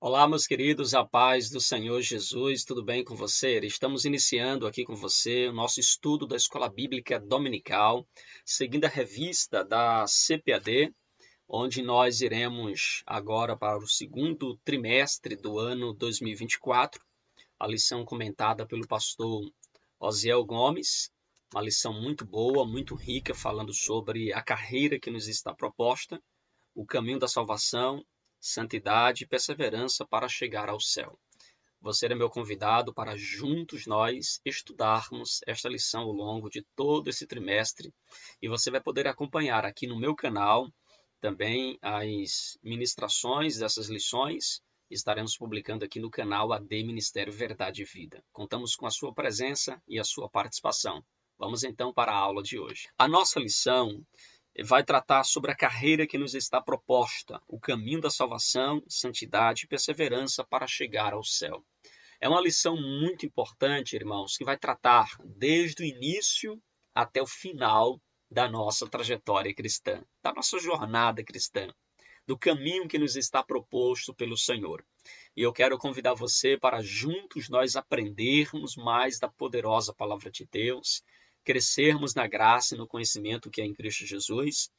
Olá, meus queridos, a paz do Senhor Jesus, tudo bem com você? Estamos iniciando aqui com você o nosso estudo da Escola Bíblica Dominical, seguindo a revista da CPAD, onde nós iremos agora para o segundo trimestre do ano 2024, a lição comentada pelo pastor Osiel Gomes, uma lição muito boa, muito rica, falando sobre a carreira que nos está proposta, o caminho da salvação, santidade e perseverança para chegar ao céu. Você é meu convidado para juntos nós estudarmos esta lição ao longo de todo esse trimestre e você vai poder acompanhar aqui no meu canal também as ministrações dessas lições. Estaremos publicando aqui no canal AD Ministério Verdade e Vida. Contamos com a sua presença e a sua participação. Vamos então para a aula de hoje. A nossa lição vai tratar sobre a carreira que nos está proposta, o caminho da salvação, santidade e perseverança para chegar ao céu. É uma lição muito importante, irmãos, que vai tratar desde o início até o final da nossa trajetória cristã, da nossa jornada cristã, do caminho que nos está proposto pelo Senhor. E eu quero convidar você para juntos nós aprendermos mais da poderosa palavra de Deus, crescermos na graça e no conhecimento que é em Cristo Jesus.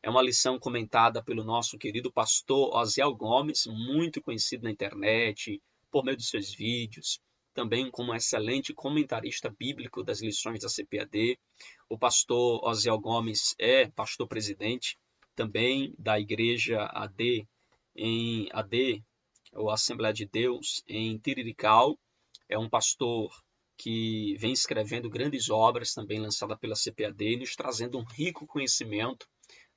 É uma lição comentada pelo nosso querido pastor Osiel Gomes, muito conhecido na internet, por meio dos seus vídeos, também como excelente comentarista bíblico das lições da CPAD. O pastor Osiel Gomes é pastor presidente também da igreja AD, ou Assembleia de Deus, em Tirirical. É um pastor que vem escrevendo grandes obras, também lançada pela CPAD, nos trazendo um rico conhecimento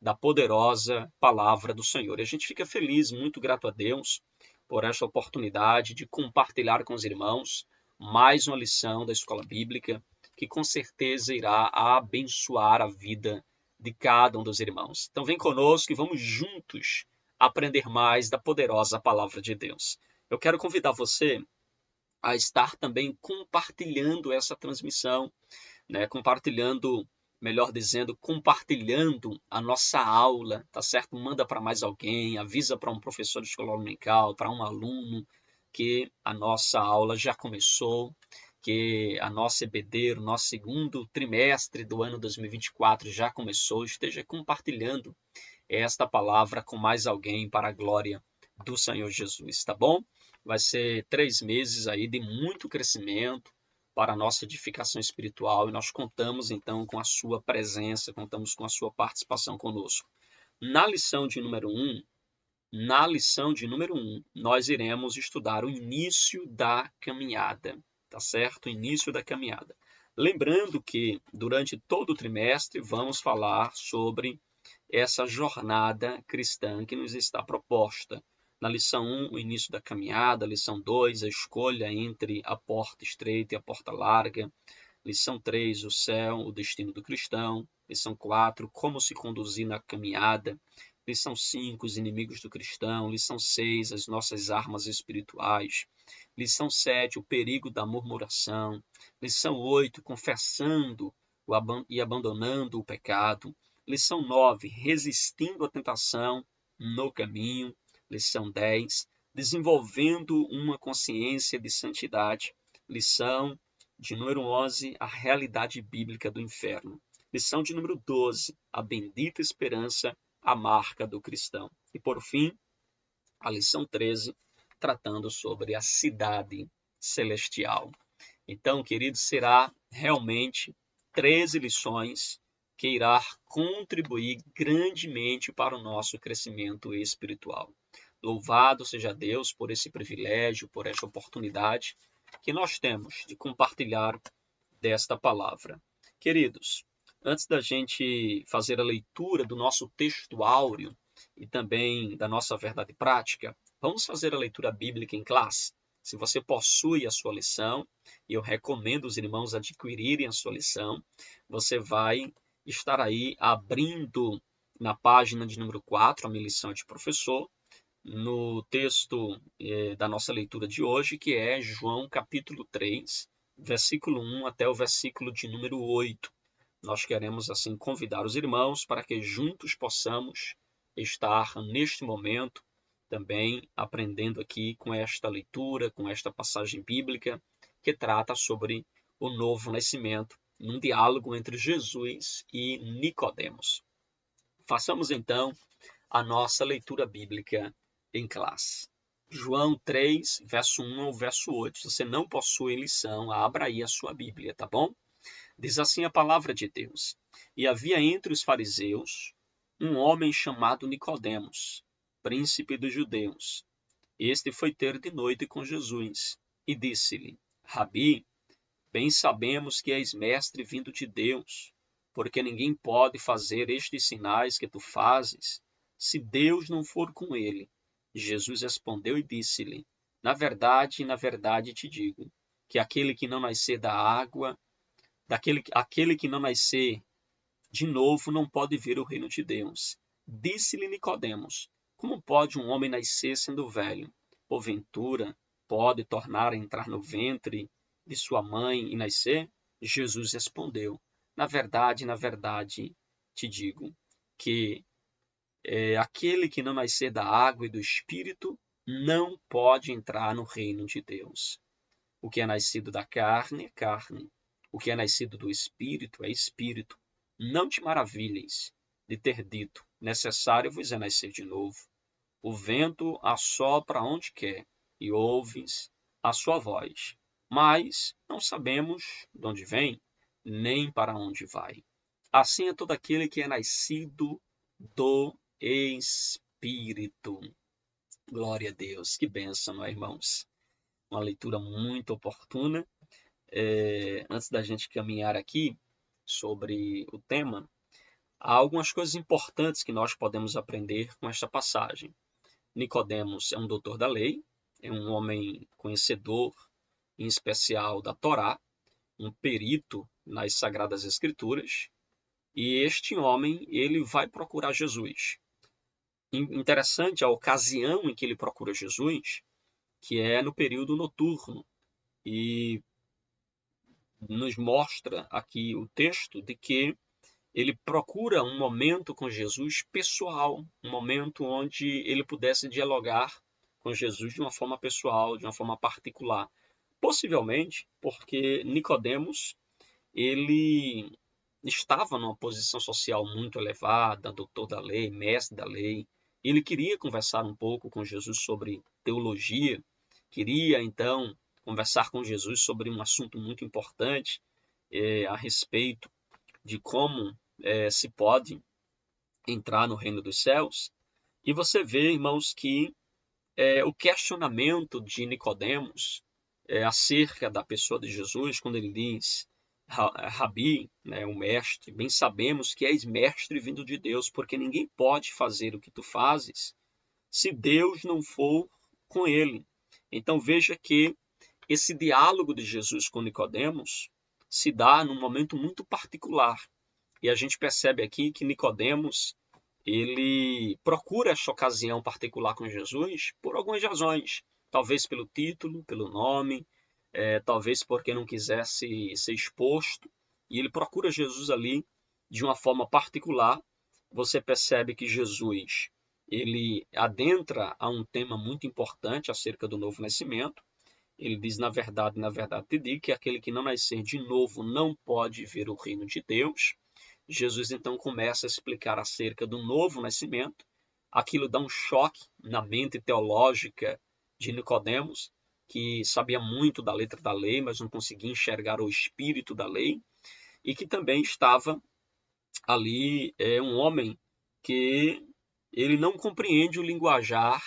da poderosa palavra do Senhor. E a gente fica feliz, muito grato a Deus por esta oportunidade de compartilhar com os irmãos mais uma lição da Escola Bíblica que com certeza irá abençoar a vida de cada um dos irmãos. Então vem conosco e vamos juntos aprender mais da poderosa palavra de Deus. Eu quero convidar você a estar também compartilhando essa transmissão, compartilhando, melhor dizendo, compartilhando a nossa aula, tá certo? Manda para mais alguém, avisa para um professor de escola dominical, para um aluno que a nossa aula já começou, que a nossa EBD, o nosso segundo trimestre do ano 2024 já começou. Esteja compartilhando esta palavra com mais alguém para a glória do Senhor Jesus, tá bom? Vai ser 3 meses aí de muito crescimento para a nossa edificação espiritual e nós contamos então com a sua presença, contamos com a sua participação conosco. Na lição de número 1, nós iremos estudar o início da caminhada, tá certo? O início da caminhada. Lembrando que durante todo o trimestre vamos falar sobre essa jornada cristã que nos está proposta. Na lição 1, o início da caminhada. Lição 2, a escolha entre a porta estreita e a porta larga. Lição 3, o céu, o destino do cristão. Lição 4, como se conduzir na caminhada. Lição 5, os inimigos do cristão. Lição 6, as nossas armas espirituais. Lição 7, o perigo da murmuração. Lição 8, confessando e abandonando o pecado. Lição 9, resistindo à tentação no caminho. Lição 10, desenvolvendo uma consciência de santidade. Lição de número 11, a realidade bíblica do inferno. Lição de número 12, a bendita esperança, a marca do cristão. E por fim, a lição 13, tratando sobre a cidade celestial. Então, queridos, será realmente 13 lições que irá contribuir grandemente para o nosso crescimento espiritual. Louvado seja Deus por esse privilégio, por esta oportunidade que nós temos de compartilhar desta palavra. Queridos, antes da gente fazer a leitura do nosso texto áureo e também da nossa verdade prática, vamos fazer a leitura bíblica em classe? Se você possui a sua lição, e eu recomendo os irmãos adquirirem a sua lição, você vai estar aí abrindo na página de número 4, a minha lição de professor, no texto da nossa leitura de hoje, que é João capítulo 3, versículo 1 até o versículo de número 8. Nós queremos assim convidar os irmãos para que juntos possamos estar neste momento também aprendendo aqui com esta leitura, com esta passagem bíblica que trata sobre o novo nascimento, num diálogo entre Jesus e Nicodemos. Façamos então a nossa leitura bíblica em classe. João 3, verso 1 ao verso 8. Se você não possui lição, abra aí a sua Bíblia, tá bom? Diz assim a palavra de Deus: E havia entre os fariseus um homem chamado Nicodemos, príncipe dos judeus. Este foi ter de noite com Jesus e disse-lhe: Rabi, bem sabemos que és mestre vindo de Deus, porque ninguém pode fazer estes sinais que tu fazes, se Deus não for com ele. Jesus respondeu e disse-lhe: na verdade te digo, que aquele que não nascer da água, aquele que não nascer de novo não pode ver o reino de Deus. Disse-lhe Nicodemos: como pode um homem nascer sendo velho? Porventura, pode tornar a entrar no ventre de sua mãe e nascer? Jesus respondeu: na verdade te digo, que aquele que não nascer da água e do Espírito não pode entrar no reino de Deus. O que é nascido da carne é carne, o que é nascido do Espírito é Espírito. Não te maravilhes de ter dito: necessário vos é nascer de novo. O vento assopra onde quer, e ouves a sua voz, mas não sabemos de onde vem, nem para onde vai. Assim é todo aquele que é nascido do Espírito. Glória a Deus, que bênção, não é, irmãos? Uma leitura muito oportuna. Antes da gente caminhar aqui sobre o tema, há algumas coisas importantes que nós podemos aprender com esta passagem. Nicodemos é um doutor da lei, é um homem conhecedor, em especial da Torá, um perito nas Sagradas Escrituras, e este homem ele vai procurar Jesus. Interessante a ocasião em que ele procura Jesus, que é no período noturno, e nos mostra aqui o texto de que ele procura um momento com Jesus pessoal, um momento onde ele pudesse dialogar com Jesus de uma forma pessoal, de uma forma particular. Possivelmente porque Nicodemos, ele estava numa posição social muito elevada, doutor da lei, mestre da lei. Ele queria conversar um pouco com Jesus sobre teologia, queria então conversar com Jesus sobre um assunto muito importante a respeito de como se pode entrar no reino dos céus. E você vê, irmãos, que o questionamento de Nicodemos acerca da pessoa de Jesus, quando ele diz: Rabi, né, o mestre, bem sabemos que és mestre vindo de Deus, porque ninguém pode fazer o que tu fazes se Deus não for com ele. Então veja que esse diálogo de Jesus com Nicodemos se dá num momento muito particular. E a gente percebe aqui que Nicodemos, ele procura essa ocasião particular com Jesus por algumas razões. Talvez pelo título, pelo nome, talvez porque não quisesse ser exposto. E ele procura Jesus ali de uma forma particular. Você percebe que Jesus, ele adentra a um tema muito importante acerca do novo nascimento. Ele diz: na verdade te digo, que aquele que não nascer de novo não pode ver o reino de Deus. Jesus então começa a explicar acerca do novo nascimento. Aquilo dá um choque na mente teológica de Nicodemos, que sabia muito da letra da lei, mas não conseguia enxergar o espírito da lei, e que também estava ali um homem que ele não compreende o linguajar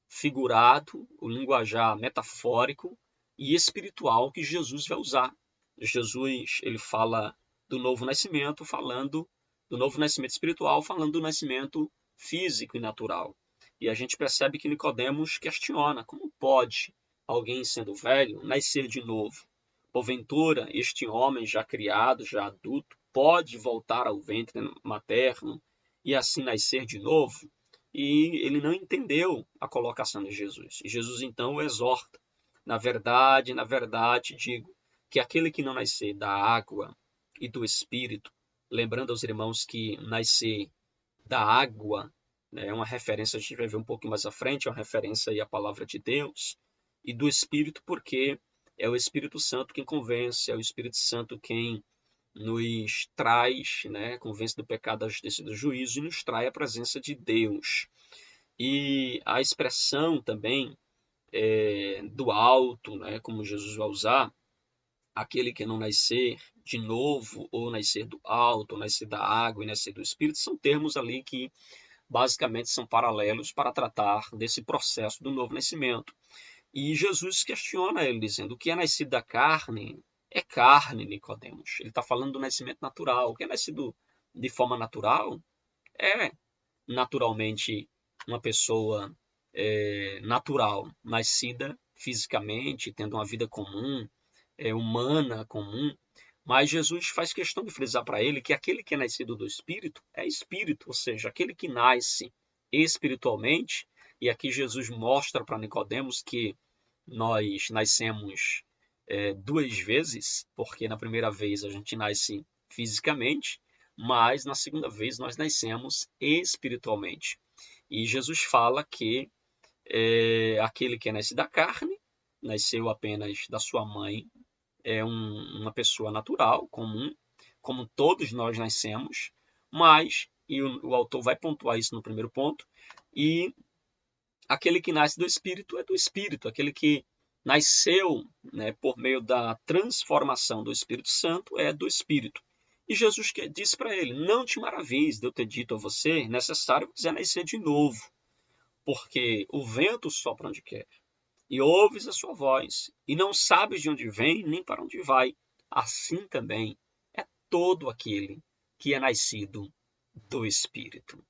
figurado, o linguajar metafórico e espiritual que Jesus vai usar. Jesus, ele fala do novo nascimento, falando do novo nascimento espiritual, falando do nascimento físico e natural. E a gente percebe que Nicodemos questiona: como pode alguém sendo velho nascer de novo? Porventura, este homem já criado, já adulto, pode voltar ao ventre materno e assim nascer de novo? E ele não entendeu a colocação de Jesus. E Jesus então o exorta: na verdade digo, que aquele que não nascer da água e do Espírito, lembrando aos irmãos que nascer da água É uma referência, a gente vai ver um pouquinho mais à frente, é uma referência aí à palavra de Deus, e do Espírito, porque é o Espírito Santo quem convence, é o Espírito Santo quem nos traz, né, convence do pecado, da justiça e do juízo, e nos traz a presença de Deus. E a expressão também do alto, né, como Jesus vai usar, aquele que não nascer de novo, ou nascer do alto, ou nascer da água e nascer do Espírito, são termos ali que basicamente são paralelos para tratar desse processo do novo nascimento. E Jesus questiona ele, dizendo: o que é nascido da carne é carne, Nicodemos. Ele está falando do nascimento natural. O que é nascido de forma natural é naturalmente uma pessoa natural, nascida fisicamente, tendo uma vida comum, humana comum. Mas Jesus faz questão de frisar para ele que aquele que é nascido do Espírito é Espírito, ou seja, aquele que nasce espiritualmente. E aqui Jesus mostra para Nicodemos que nós nascemos duas vezes, porque na primeira vez a gente nasce fisicamente, mas na segunda vez nós nascemos espiritualmente. E Jesus fala que aquele que nasce da carne, nasceu apenas da sua mãe, uma pessoa natural, comum, como todos nós nascemos, mas, e o autor vai pontuar isso no primeiro ponto, e aquele que nasce do Espírito é do Espírito, aquele que nasceu, né, por meio da transformação do Espírito Santo é do Espírito. E Jesus disse para ele: não te maravilhes de eu ter dito a você, é necessário que você nascer de novo, porque o vento sopra onde quer, e ouves a sua voz, e não sabes de onde vem nem para onde vai. Assim também é todo aquele que é nascido do Espírito.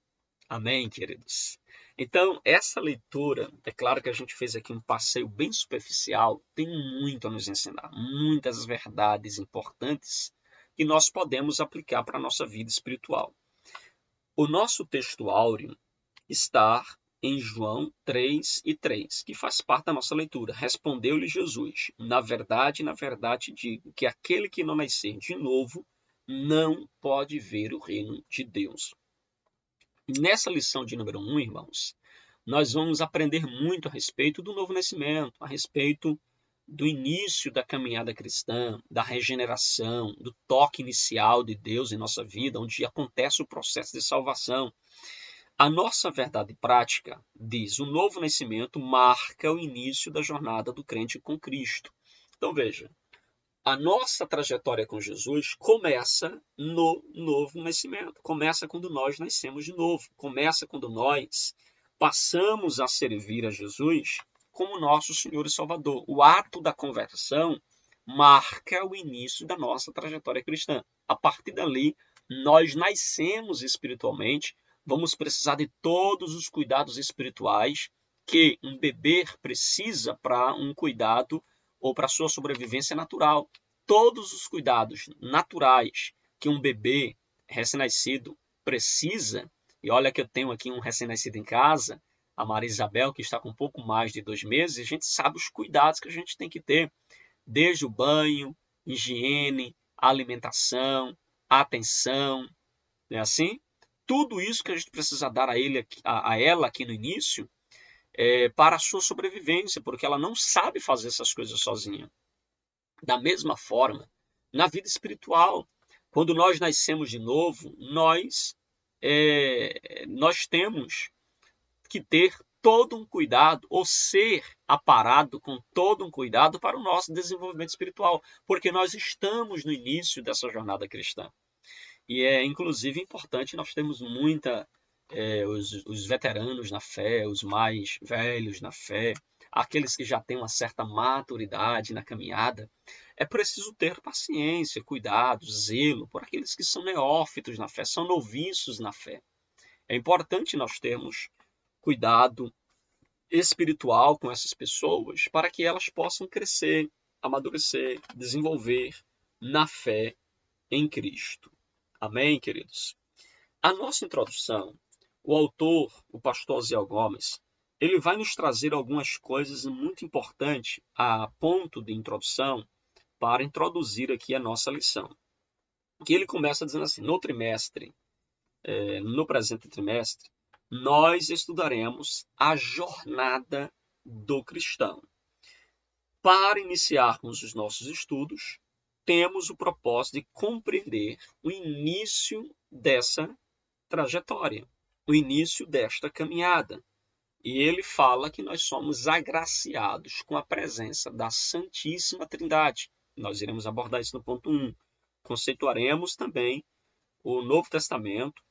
Amém, queridos? Então, essa leitura, é claro que a gente fez aqui um passeio bem superficial, tem muito a nos ensinar, muitas verdades importantes que nós podemos aplicar para a nossa vida espiritual. O nosso texto áureo está em João 3:3, que faz parte da nossa leitura. Respondeu-lhe Jesus: na verdade, digo que aquele que não nascer de novo não pode ver o reino de Deus. Nessa lição de número 1, irmãos, nós vamos aprender muito a respeito do novo nascimento, a respeito do início da caminhada cristã, da regeneração, do toque inicial de Deus em nossa vida, onde acontece o processo de salvação. A nossa verdade prática diz: o novo nascimento marca o início da jornada do crente com Cristo. Então veja, a nossa trajetória com Jesus começa no novo nascimento, começa quando nós nascemos de novo, começa quando nós passamos a servir a Jesus como nosso Senhor e Salvador. O ato da conversão marca o início da nossa trajetória cristã. A partir dali, nós nascemos espiritualmente, vamos precisar de todos os cuidados espirituais que um bebê precisa para um cuidado ou para a sua sobrevivência natural. Todos os cuidados naturais que um bebê recém-nascido precisa, e olha que eu tenho aqui um recém-nascido em casa, a Maria Isabel, que está com um pouco mais de 2 meses, a gente sabe os cuidados que a gente tem que ter, desde o banho, higiene, alimentação, atenção, não é assim? Tudo isso que a gente precisa dar a ela aqui no início, para a sua sobrevivência, porque ela não sabe fazer essas coisas sozinha. Da mesma forma, na vida espiritual, quando nós nascemos de novo, nós temos que ter todo um cuidado, ou ser aparado com todo um cuidado para o nosso desenvolvimento espiritual, porque nós estamos no início dessa jornada cristã. E é, inclusive, importante nós termos os veteranos na fé, os mais velhos na fé, aqueles que já têm uma certa maturidade na caminhada. É preciso ter paciência, cuidado, zelo por aqueles que são neófitos na fé, são noviços na fé. É importante nós termos cuidado espiritual com essas pessoas para que elas possam crescer, amadurecer, desenvolver na fé em Cristo. Amém, queridos? A nossa introdução, o autor, o pastor Osiel Gomes, ele vai nos trazer algumas coisas muito importantes a ponto de introdução para introduzir aqui a nossa lição. Que ele começa dizendo assim: no presente trimestre, nós estudaremos a jornada do cristão. Para iniciarmos os nossos estudos, temos o propósito de compreender o início dessa trajetória, o início desta caminhada. E ele fala que nós somos agraciados com a presença da Santíssima Trindade. Nós iremos abordar isso no ponto 1. Conceituaremos também o Novo Testamento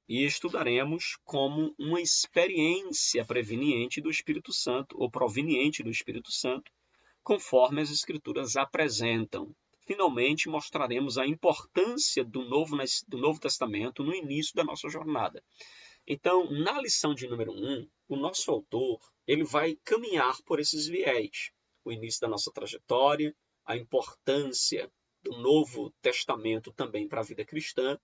e estudaremos como uma experiência preveniente do Espírito Santo, ou proveniente do Espírito Santo, conforme as Escrituras apresentam. Finalmente, mostraremos a importância do Novo Testamento no início da nossa jornada. Então, na lição de número 1, o nosso autor ele vai caminhar por esses viés. O início da nossa trajetória, a importância do Novo Testamento também para a vida cristã,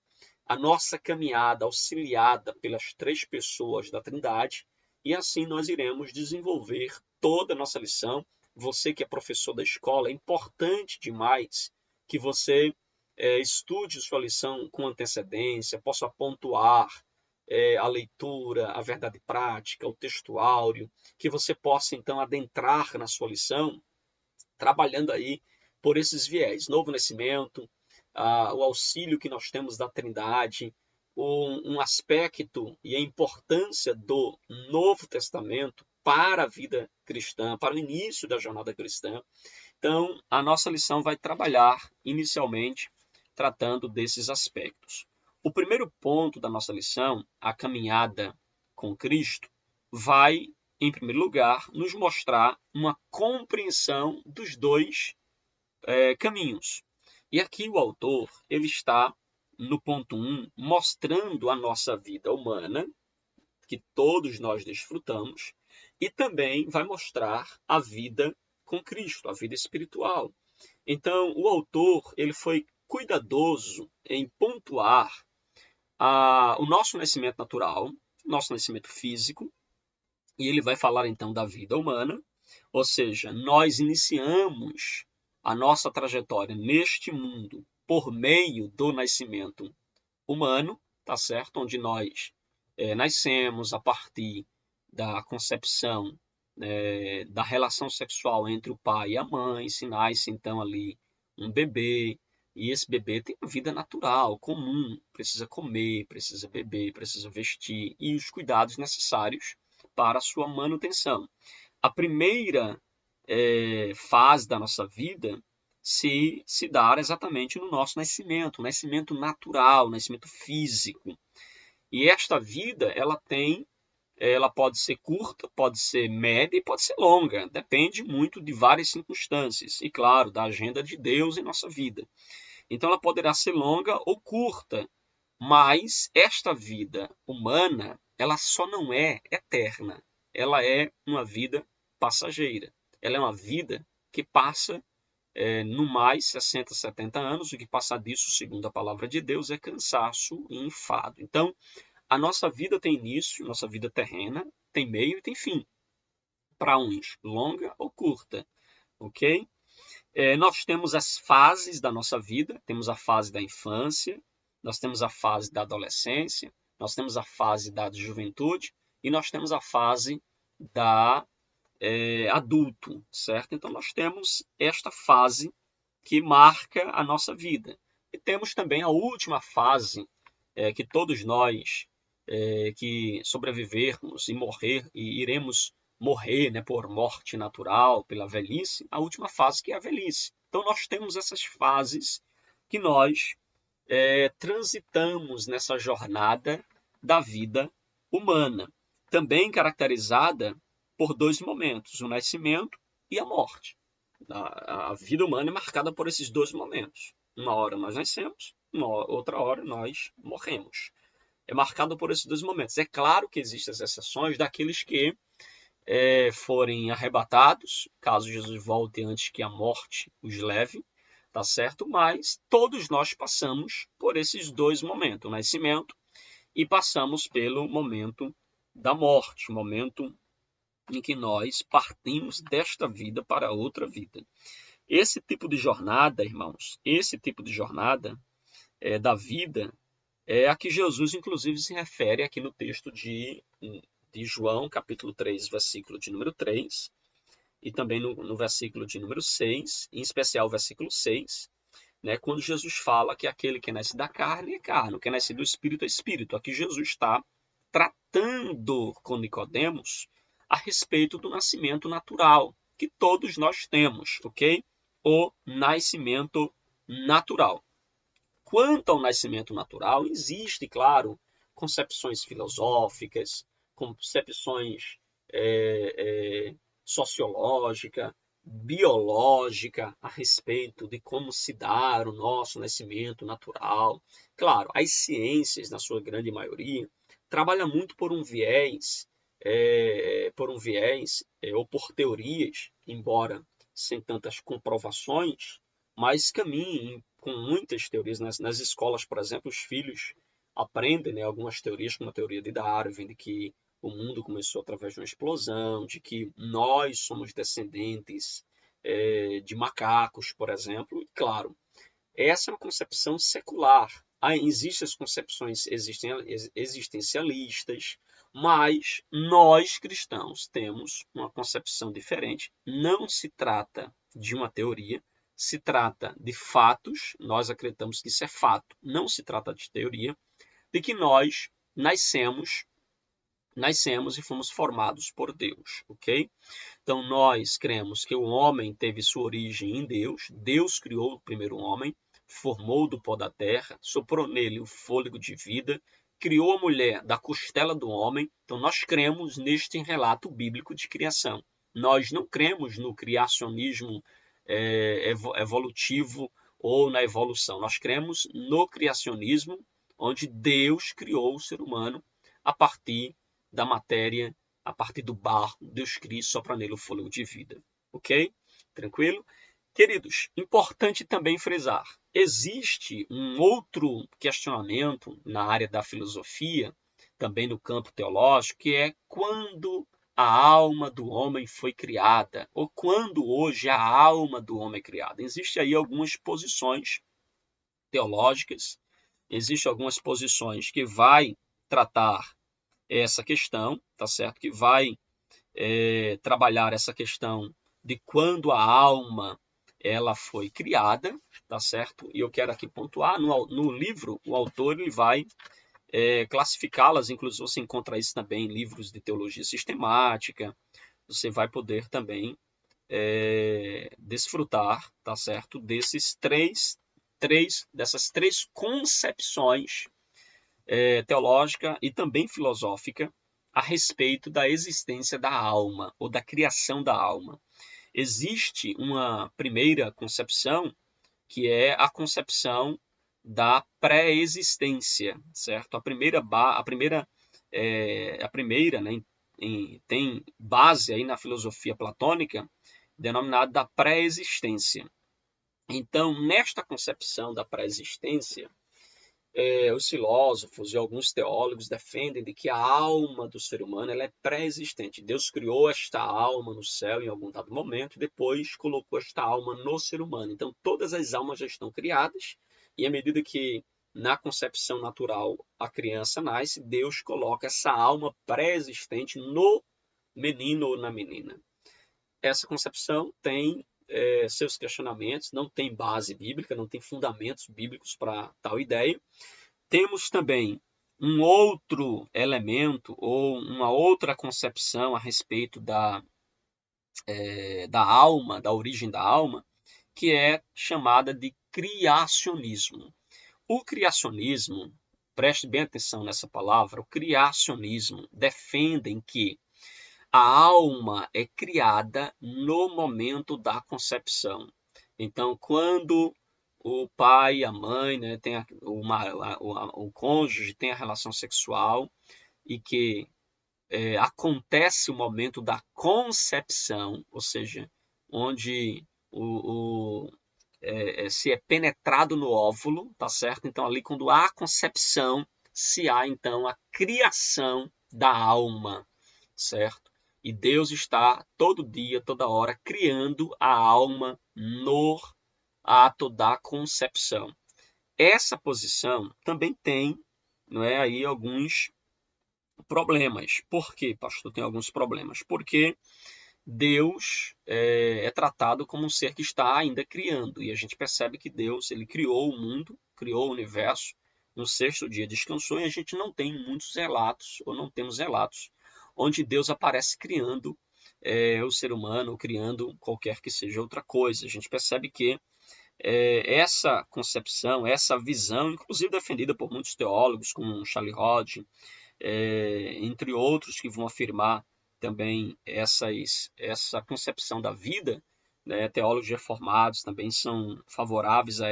a nossa caminhada auxiliada pelas 3 pessoas da Trindade, e assim nós iremos desenvolver toda a nossa lição. Você que é professor da escola, é importante demais que você estude sua lição com antecedência, possa pontuar a leitura, a verdade prática, o texto áureo, que você possa então adentrar na sua lição, trabalhando aí por esses viés. Novo nascimento, o auxílio que nós temos da Trindade, um aspecto e a importância do Novo Testamento para a vida cristã, para o início da jornada cristã. Então, a nossa lição vai trabalhar inicialmente tratando desses aspectos. O primeiro ponto da nossa lição, a caminhada com Cristo, vai, em primeiro lugar, nos mostrar uma compreensão dos 2 caminhos. E aqui o autor ele está, no ponto 1, mostrando a nossa vida humana, que todos nós desfrutamos, e também vai mostrar a vida com Cristo, a vida espiritual. Então, o autor ele foi cuidadoso em pontuar o nosso nascimento natural, nosso nascimento físico, e ele vai falar então da vida humana, ou seja, nós iniciamos a nossa trajetória neste mundo por meio do nascimento humano, tá certo? Onde nós nascemos a partir da concepção da relação sexual entre o pai e a mãe, se nasce então ali um bebê, e esse bebê tem uma vida natural, comum, precisa comer, precisa beber, precisa vestir e os cuidados necessários para a sua manutenção. A primeira fase da nossa vida se dar exatamente no nosso nascimento, nascimento natural, nascimento físico. E esta vida, ela pode ser curta, pode ser média e pode ser longa. Depende muito de várias circunstâncias e, claro, da agenda de Deus em nossa vida. Então, ela poderá ser longa ou curta, mas esta vida humana, ela só não é eterna. Ela é uma vida passageira. Ela é uma vida que passa no mais 60, 70 anos. O que passar disso, segundo a palavra de Deus, é cansaço e enfado. Então, a nossa vida tem início, nossa vida terrena, tem meio e tem fim. Para uns, longa ou curta, ok? Nós temos as fases da nossa vida, temos a fase da infância, nós temos a fase da adolescência, nós temos a fase da juventude e nós temos a fase da adulto, certo? Então nós temos esta fase que marca a nossa vida. E temos também a última fase que todos nós que sobrevivermos e iremos morrer, né, por morte natural, pela velhice, a última fase que é a velhice. Então nós temos essas fases que nós transitamos nessa jornada da vida humana, também caracterizada por 2 momentos, o nascimento e a morte. A vida humana é marcada por esses 2 momentos. Uma hora nós nascemos, outra hora nós morremos. É marcado por esses 2 momentos. É claro que existem as exceções daqueles que forem arrebatados, caso Jesus volte antes que a morte os leve, tá certo? Mas todos nós passamos por esses 2 momentos, o nascimento e passamos pelo momento da morte, o momento em que nós partimos desta vida para outra vida. Esse tipo de jornada, irmãos, esse tipo de jornada da vida É a que Jesus, inclusive, se refere aqui no texto de João, capítulo 3, versículo de número 3, e também no versículo de número 6, em especial o versículo 6, né, quando Jesus fala que aquele que nasce da carne é carne, o que nasce do espírito é espírito. Aqui Jesus está tratando com Nicodemos a respeito do nascimento natural, que todos nós temos, ok? O nascimento natural. Quanto ao nascimento natural, existe, claro, concepções filosóficas, concepções sociológicas, biológica a respeito de como se dar o nosso nascimento natural. Claro, as ciências, na sua grande maioria, trabalham muito ou por teorias, embora sem tantas comprovações, mas caminhem com muitas teorias. Nas escolas, por exemplo, os filhos aprendem, né, algumas teorias, como a teoria de Darwin, de que o mundo começou através de uma explosão, de que nós somos descendentes de macacos, por exemplo. E, claro, essa é uma concepção secular. Existem as concepções existencialistas, mas nós cristãos temos uma concepção diferente. Não se trata de uma teoria, se trata de fatos. Nós acreditamos que isso é fato, não se trata de teoria, de que nós nascemos e fomos formados por Deus, ok? Então nós cremos que o homem teve sua origem em Deus. Deus criou o primeiro homem, formou do pó da terra, soprou nele o fôlego de vida, criou a mulher da costela do homem. Então nós cremos neste relato bíblico de criação. Nós não cremos no criacionismo evolutivo ou na evolução. Nós cremos no criacionismo, onde Deus criou o ser humano a partir da matéria, a partir do barro. Deus cria e sopra nele o fôlego de vida. Ok? Tranquilo? Queridos, importante também frisar, existe um outro questionamento na área da filosofia, também no campo teológico, que é quando a alma do homem foi criada, ou quando hoje a alma do homem é criada. Existem aí algumas posições teológicas, existem algumas posições que vai tratar essa questão, tá certo? Que vai trabalhar essa questão de quando a alma ela foi criada, tá certo? E eu quero aqui pontuar, no livro, o autor ele vai classificá-las, inclusive você encontra isso também em livros de teologia sistemática, você vai poder também desfrutar, tá certo? Dessas três concepções teológica e também filosófica a respeito da existência da alma ou da criação da alma. Existe uma primeira concepção que é a concepção da pré-existência, certo? A primeira, né, tem base aí na filosofia platônica, denominada da pré-existência. Então, nesta concepção da pré-existência, os filósofos e alguns teólogos defendem de que a alma do ser humano ela é pré-existente. Deus criou esta alma no céu em algum dado momento e depois colocou esta alma no ser humano. Então, todas as almas já estão criadas e à medida que na concepção natural a criança nasce, Deus coloca essa alma pré-existente no menino ou na menina. Essa concepção tem seus questionamentos, não tem base bíblica, não tem fundamentos bíblicos para tal ideia. Temos também um outro elemento ou uma outra concepção a respeito da alma, da origem da alma, que é chamada de criacionismo. O criacionismo, preste bem atenção nessa palavra, o criacionismo defendem que a alma é criada no momento da concepção. Então, quando o pai, a mãe, né, o cônjuge tem a relação sexual e que acontece o momento da concepção, ou seja, onde se é penetrado no óvulo, tá certo? Então, ali quando há a concepção, se há então a criação da alma, certo? E Deus está todo dia, toda hora, criando a alma no ato da concepção. Essa posição também tem não é, aí alguns problemas. Por que, pastor, tem alguns problemas? Porque Deus é tratado como um ser que está ainda criando. E a gente percebe que Deus ele criou o mundo, criou o universo. No sexto dia descansou e a gente não tem muitos relatos, ou não temos relatos, onde Deus aparece criando o ser humano, criando qualquer que seja outra coisa. A gente percebe que essa concepção, essa visão, inclusive defendida por muitos teólogos, como Charles Hodge, entre outros que vão afirmar também essa concepção da vida, né? Teólogos reformados também são favoráveis a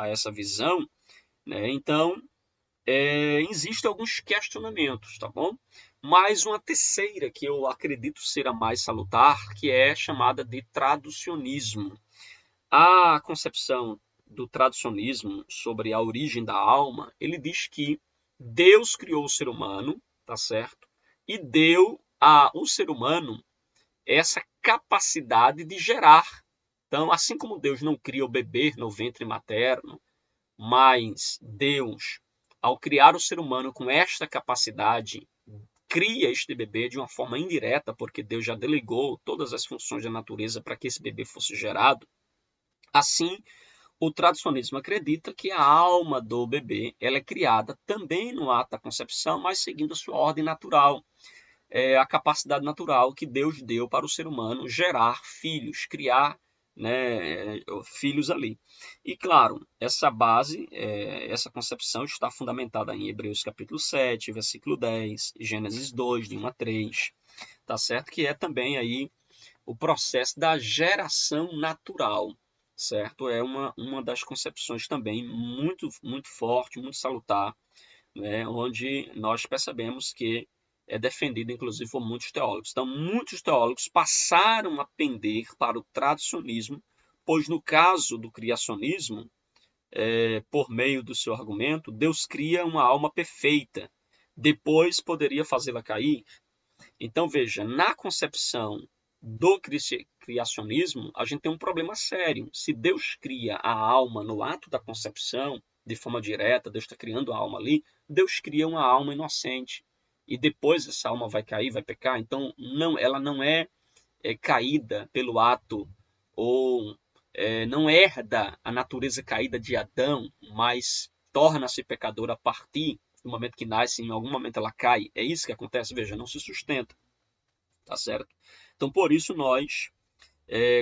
essa visão, né? Então, existem alguns questionamentos, tá bom? Mais uma terceira que eu acredito ser a mais salutar, que é chamada de traducionismo. A concepção do traducionismo sobre a origem da alma, ele diz que Deus criou o ser humano, tá certo? E deu ao ser humano essa capacidade de gerar. Então, assim como Deus não cria o bebê no ventre materno, mas Deus, ao criar o ser humano com esta capacidade, cria este bebê de uma forma indireta, porque Deus já delegou todas as funções da natureza para que esse bebê fosse gerado. Assim, o tradicionalismo acredita que a alma do bebê ela é criada também no ato da concepção, mas seguindo a sua ordem natural, a capacidade natural que Deus deu para o ser humano gerar filhos, criar, né, filhos ali. E claro, essa base, essa concepção está fundamentada em Hebreus capítulo 7, versículo 10, Gênesis 2, de 1 a 3, tá certo? Que é também aí o processo da geração natural, certo? É uma das concepções também muito, muito forte, muito salutar, né? Onde nós percebemos que é defendida, inclusive, por muitos teólogos. Então, muitos teólogos passaram a pender para o tradicionismo, pois no caso do criacionismo, por meio do seu argumento, Deus cria uma alma perfeita, depois poderia fazê-la cair. Então, veja, na concepção do criacionismo, a gente tem um problema sério. Se Deus cria a alma no ato da concepção, de forma direta, Deus está criando a alma ali, Deus cria uma alma inocente. E depois essa alma vai cair, vai pecar. Então, ela não é caída pelo ato, ou não herda a natureza caída de Adão, mas torna-se pecadora a partir do momento que nasce, em algum momento ela cai. É isso que acontece, veja, não se sustenta, tá certo? Então, por isso nós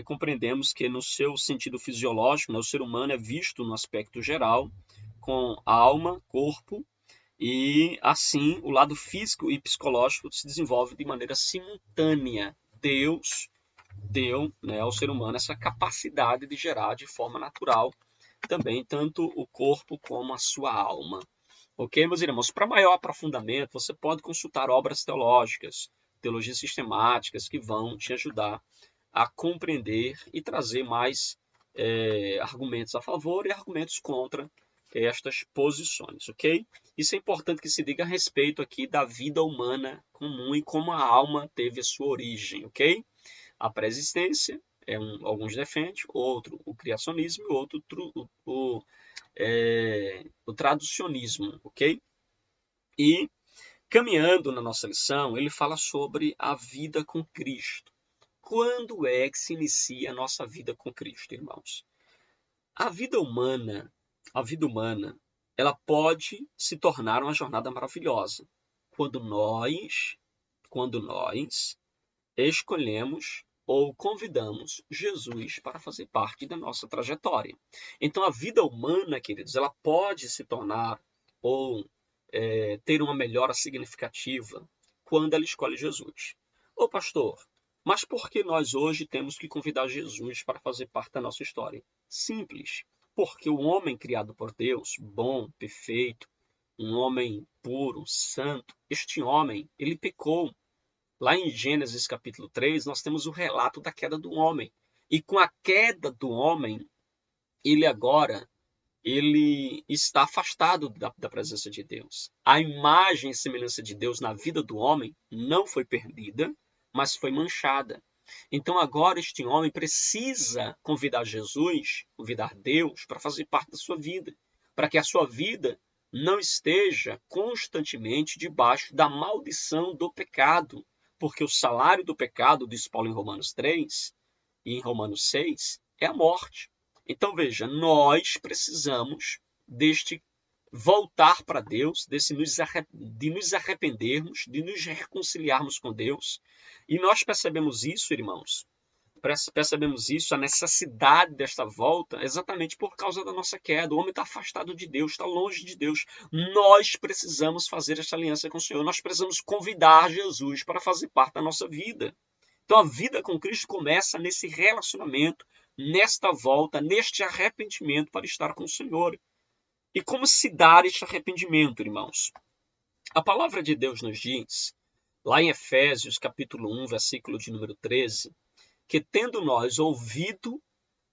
compreendemos que no seu sentido fisiológico, né, o ser humano é visto no aspecto geral, com alma, corpo, e assim o lado físico e psicológico se desenvolve de maneira simultânea. Deus deu, né, ao ser humano essa capacidade de gerar de forma natural também tanto o corpo como a sua alma. Ok, meus irmãos? Para maior aprofundamento, você pode consultar obras teológicas, teologias sistemáticas, que vão te ajudar a compreender e trazer mais argumentos a favor e argumentos contra estas posições, ok? Isso é importante que se diga a respeito aqui da vida humana comum e como a alma teve a sua origem, ok? A pré-existência, alguns defendem, outro o criacionismo e outro o traducionismo, ok? E caminhando na nossa lição, ele fala sobre a vida com Cristo. Quando é que se inicia a nossa vida com Cristo, irmãos? A vida humana, ela pode se tornar uma jornada maravilhosa quando nós escolhemos ou convidamos Jesus para fazer parte da nossa trajetória. Então, a vida humana, queridos, ela pode se tornar ou ter uma melhora significativa quando ela escolhe Jesus. Ô pastor, mas por que nós hoje temos que convidar Jesus para fazer parte da nossa história? Simples, porque o homem criado por Deus, bom, perfeito, um homem puro, santo, este homem, ele pecou. Lá em Gênesis capítulo 3, nós temos o relato da queda do homem. E com a queda do homem, ele está afastado da presença de Deus. A imagem e semelhança de Deus na vida do homem não foi perdida, mas foi manchada. Então agora este homem precisa convidar Jesus, convidar Deus para fazer parte da sua vida, para que a sua vida não esteja constantemente debaixo da maldição do pecado, porque o salário do pecado, diz Paulo em Romanos 3 e em Romanos 6, é a morte. Então veja, nós precisamos deste voltar para Deus, de nos arrependermos, de nos reconciliarmos com Deus. E nós percebemos isso, irmãos, percebemos isso, a necessidade desta volta, exatamente por causa da nossa queda. O homem está afastado de Deus, está longe de Deus. Nós precisamos fazer esta aliança com o Senhor. Nós precisamos convidar Jesus para fazer parte da nossa vida. Então a vida com Cristo começa nesse relacionamento, nesta volta, neste arrependimento para estar com o Senhor. E como se dar este arrependimento, irmãos? A palavra de Deus nos diz, lá em Efésios, capítulo 1, versículo de número 13, que tendo nós ouvido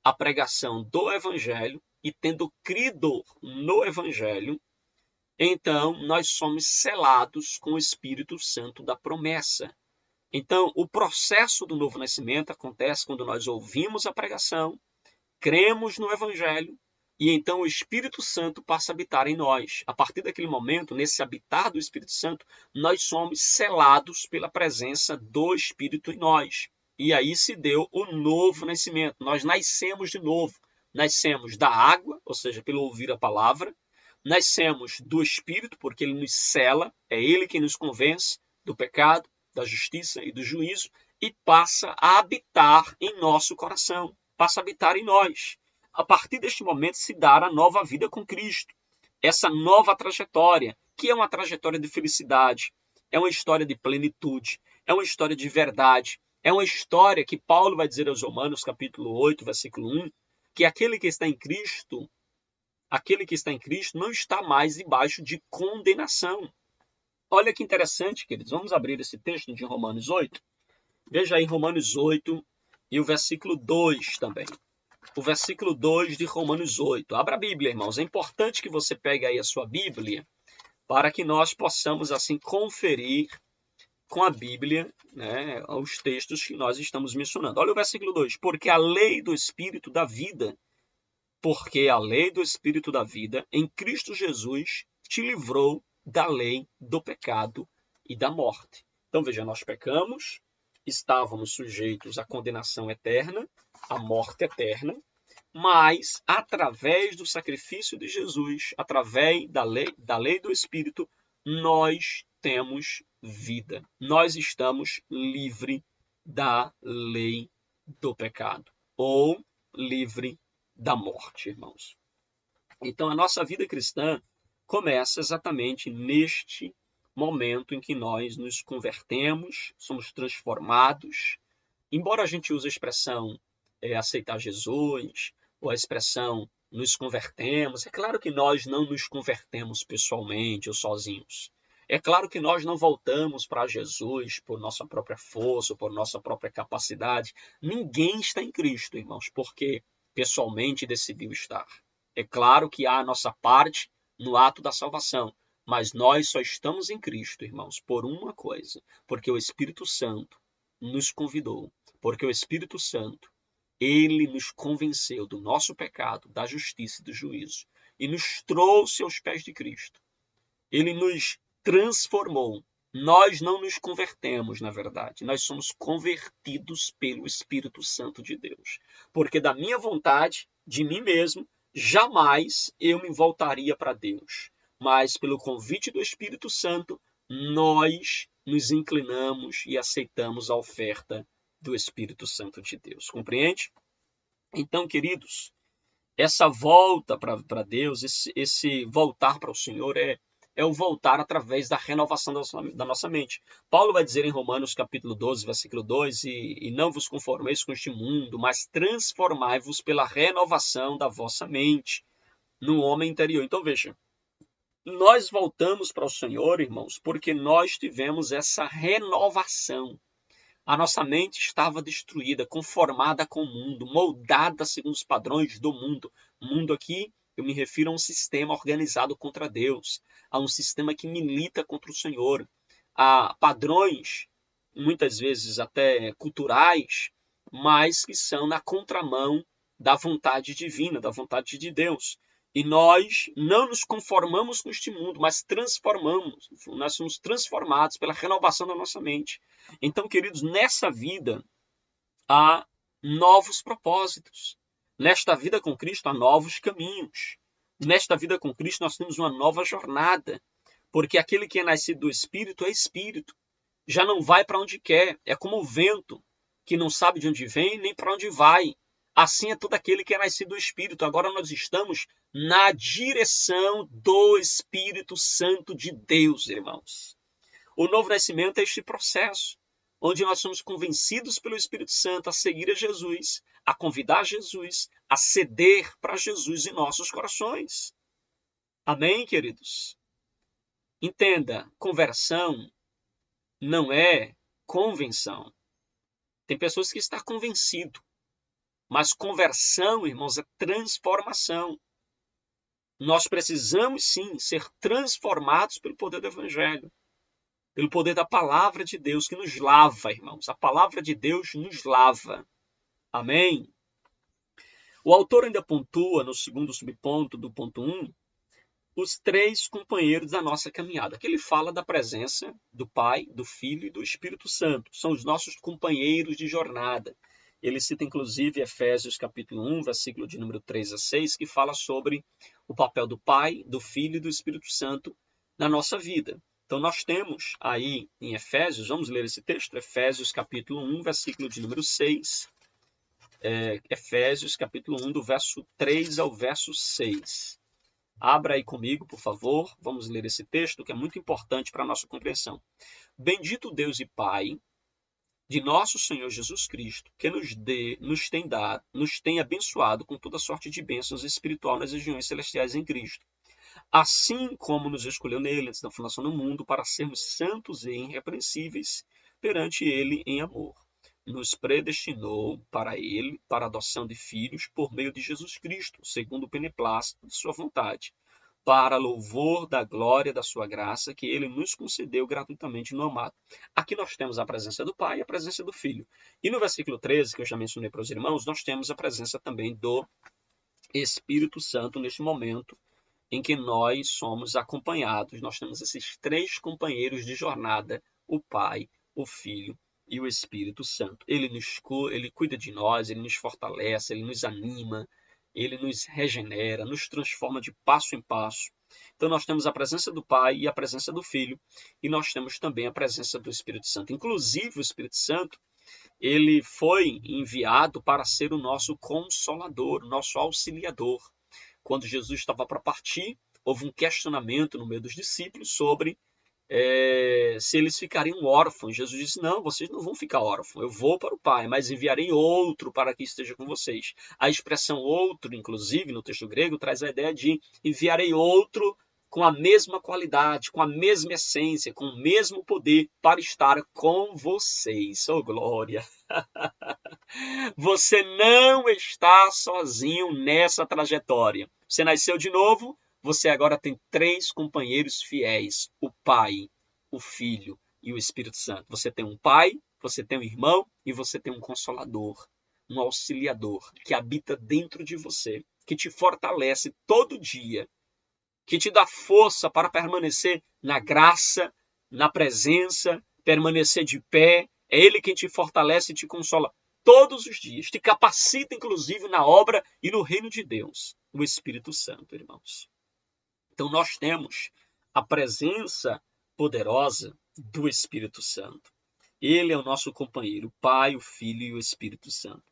a pregação do Evangelho e tendo crido no Evangelho, então nós somos selados com o Espírito Santo da promessa. Então, o processo do novo nascimento acontece quando nós ouvimos a pregação, cremos no Evangelho, e então o Espírito Santo passa a habitar em nós. A partir daquele momento, nesse habitar do Espírito Santo, nós somos selados pela presença do Espírito em nós. E aí se deu o novo nascimento. Nós nascemos de novo. Nascemos da água, ou seja, pelo ouvir a palavra. Nascemos do Espírito, porque ele nos cela, é ele quem nos convence do pecado, da justiça e do juízo, e passa a habitar em nosso coração, passa a habitar em nós. A partir deste momento se dá a nova vida com Cristo. Essa nova trajetória, que é uma trajetória de felicidade, é uma história de plenitude, é uma história de verdade, é uma história que Paulo vai dizer aos Romanos, capítulo 8, versículo 1, que aquele que está em Cristo não está mais debaixo de condenação. Olha que interessante, queridos. Vamos abrir esse texto de Romanos 8. Veja aí Romanos 8 e o versículo 2 também. O versículo 2 de Romanos 8. Abra a Bíblia, irmãos. É importante que você pegue aí a sua Bíblia para que nós possamos assim conferir com a Bíblia, né, os textos que nós estamos mencionando. Olha o versículo 2. Porque a lei do Espírito da vida em Cristo Jesus te livrou da lei do pecado e da morte. Então veja, nós pecamos, estávamos sujeitos à condenação eterna, à morte eterna, mas através do sacrifício de Jesus, através da lei do Espírito, nós temos vida. Nós estamos livres da lei do pecado ou livre da morte, irmãos. Então a nossa vida cristã começa exatamente neste momento em que nós nos convertemos, somos transformados. Embora a gente use a expressão aceitar Jesus, ou a expressão nos convertemos, é claro que nós não nos convertemos pessoalmente ou sozinhos. É claro que nós não voltamos para Jesus por nossa própria força, por nossa própria capacidade. Ninguém está em Cristo, irmãos, porque pessoalmente decidiu estar. É claro que há a nossa parte no ato da salvação, mas nós só estamos em Cristo, irmãos, por uma coisa, porque o Espírito Santo nos convidou, porque o Espírito Santo, ele nos convenceu do nosso pecado, da justiça e do juízo, e nos trouxe aos pés de Cristo. Ele nos transformou. Nós não nos convertemos, na verdade. Nós somos convertidos pelo Espírito Santo de Deus. Porque da minha vontade, de mim mesmo, jamais eu me voltaria para Deus. Mas pelo convite do Espírito Santo, nós nos inclinamos e aceitamos a oferta do Espírito Santo de Deus. Compreende? Então, queridos, essa volta para Deus, esse voltar para o Senhor é o voltar através da renovação da nossa mente. Paulo vai dizer em Romanos capítulo 12, versículo 2, e não vos conformeis com este mundo, mas transformai-vos pela renovação da vossa mente, no homem interior. Então veja, nós voltamos para o Senhor, irmãos, porque nós tivemos essa renovação. A nossa mente estava destruída, conformada com o mundo, moldada segundo os padrões do mundo. O mundo aqui, eu me refiro a um sistema organizado contra Deus, a um sistema que milita contra o Senhor, a padrões, muitas vezes até culturais, mas que são na contramão da vontade divina, da vontade de Deus. E nós não nos conformamos com este mundo, mas transformamos. Nós somos transformados pela renovação da nossa mente. Então, queridos, nessa vida há novos propósitos. Nesta vida com Cristo há novos caminhos. Nesta vida com Cristo nós temos uma nova jornada. Porque aquele que é nascido do Espírito é Espírito. Já não vai para onde quer. É como o vento, que não sabe de onde vem nem para onde vai. Assim é todo aquele que é nascido do Espírito. Agora nós estamos na direção do Espírito Santo de Deus, irmãos. O novo nascimento é este processo, onde nós somos convencidos pelo Espírito Santo a seguir a Jesus, a convidar Jesus, a ceder para Jesus em nossos corações. Amém, queridos? Entenda, conversão não é convenção. Tem pessoas que estão convencidas. Mas conversão, irmãos, é transformação. Nós precisamos, sim, ser transformados pelo poder do Evangelho. Pelo poder da palavra de Deus que nos lava, irmãos. A palavra de Deus nos lava. Amém? O autor ainda pontua, no segundo subponto do ponto 1, os 3 companheiros da nossa caminhada. Aqui ele fala da presença do Pai, do Filho e do Espírito Santo. São os nossos companheiros de jornada. Ele cita, inclusive, Efésios capítulo 1, versículo de número 3 a 6, que fala sobre o papel do Pai, do Filho e do Espírito Santo na nossa vida. Então, nós temos aí em Efésios, vamos ler esse texto, Efésios capítulo 1, versículo de número 6. Efésios capítulo 1, do verso 3 ao verso 6. Abra aí comigo, por favor. Vamos ler esse texto, que é muito importante para a nossa compreensão. Bendito Deus e Pai de nosso Senhor Jesus Cristo, que nos tem abençoado com toda sorte de bênçãos espiritual nas regiões celestiais em Cristo. Assim como nos escolheu nele antes da fundação do mundo, para sermos santos e irrepreensíveis perante ele em amor. Nos predestinou para ele, para a adoção de filhos, por meio de Jesus Cristo, segundo o beneplácito de sua vontade, para louvor da glória da sua graça, que ele nos concedeu gratuitamente no amado. Aqui nós temos a presença do Pai e a presença do Filho. E no versículo 13, que eu já mencionei para os irmãos, nós temos a presença também do Espírito Santo neste momento em que nós somos acompanhados. Nós temos esses 3 companheiros de jornada, o Pai, o Filho e o Espírito Santo. Ele cuida de nós, ele nos fortalece, ele nos anima, ele nos regenera, nos transforma de passo em passo. Então nós temos a presença do Pai e a presença do Filho, e nós temos também a presença do Espírito Santo. Inclusive o Espírito Santo, ele foi enviado para ser o nosso consolador, o nosso auxiliador. Quando Jesus estava para partir, houve um questionamento no meio dos discípulos sobre se eles ficariam órfãos. Jesus disse, não, vocês não vão ficar órfãos, eu vou para o Pai, mas enviarei outro para que esteja com vocês. A expressão outro, inclusive, no texto grego, traz a ideia de enviarei outro com a mesma qualidade, com a mesma essência, com o mesmo poder para estar com vocês. Oh, glória! Você não está sozinho nessa trajetória. Você nasceu de novo, você agora tem 3 companheiros fiéis, o Pai, o Filho e o Espírito Santo. Você tem um pai, você tem um irmão e você tem um consolador, um auxiliador que habita dentro de você, que te fortalece todo dia, que te dá força para permanecer na graça, na presença, permanecer de pé. É Ele quem te fortalece e te consola todos os dias, te capacita inclusive na obra e no reino de Deus, o Espírito Santo, irmãos. Então nós temos a presença poderosa do Espírito Santo. Ele é o nosso companheiro, o Pai, o Filho e o Espírito Santo,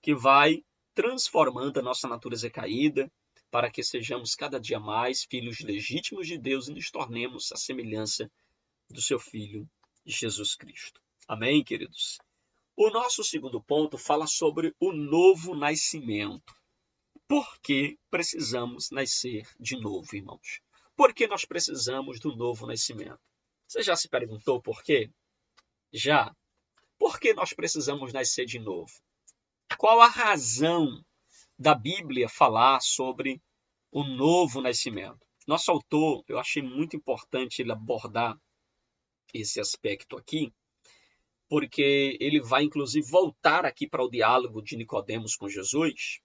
que vai transformando a nossa natureza caída para que sejamos cada dia mais filhos legítimos de Deus e nos tornemos a semelhança do seu Filho, Jesus Cristo. Amém, queridos? O nosso segundo ponto fala sobre o novo nascimento. Por que precisamos nascer de novo, irmãos? Por que nós precisamos do novo nascimento? Você já se perguntou por quê? Já. Por que nós precisamos nascer de novo? Qual a razão da Bíblia falar sobre o novo nascimento? Nosso autor, eu achei muito importante ele abordar esse aspecto aqui, porque ele vai, inclusive, voltar aqui para o diálogo de Nicodemos com Jesus,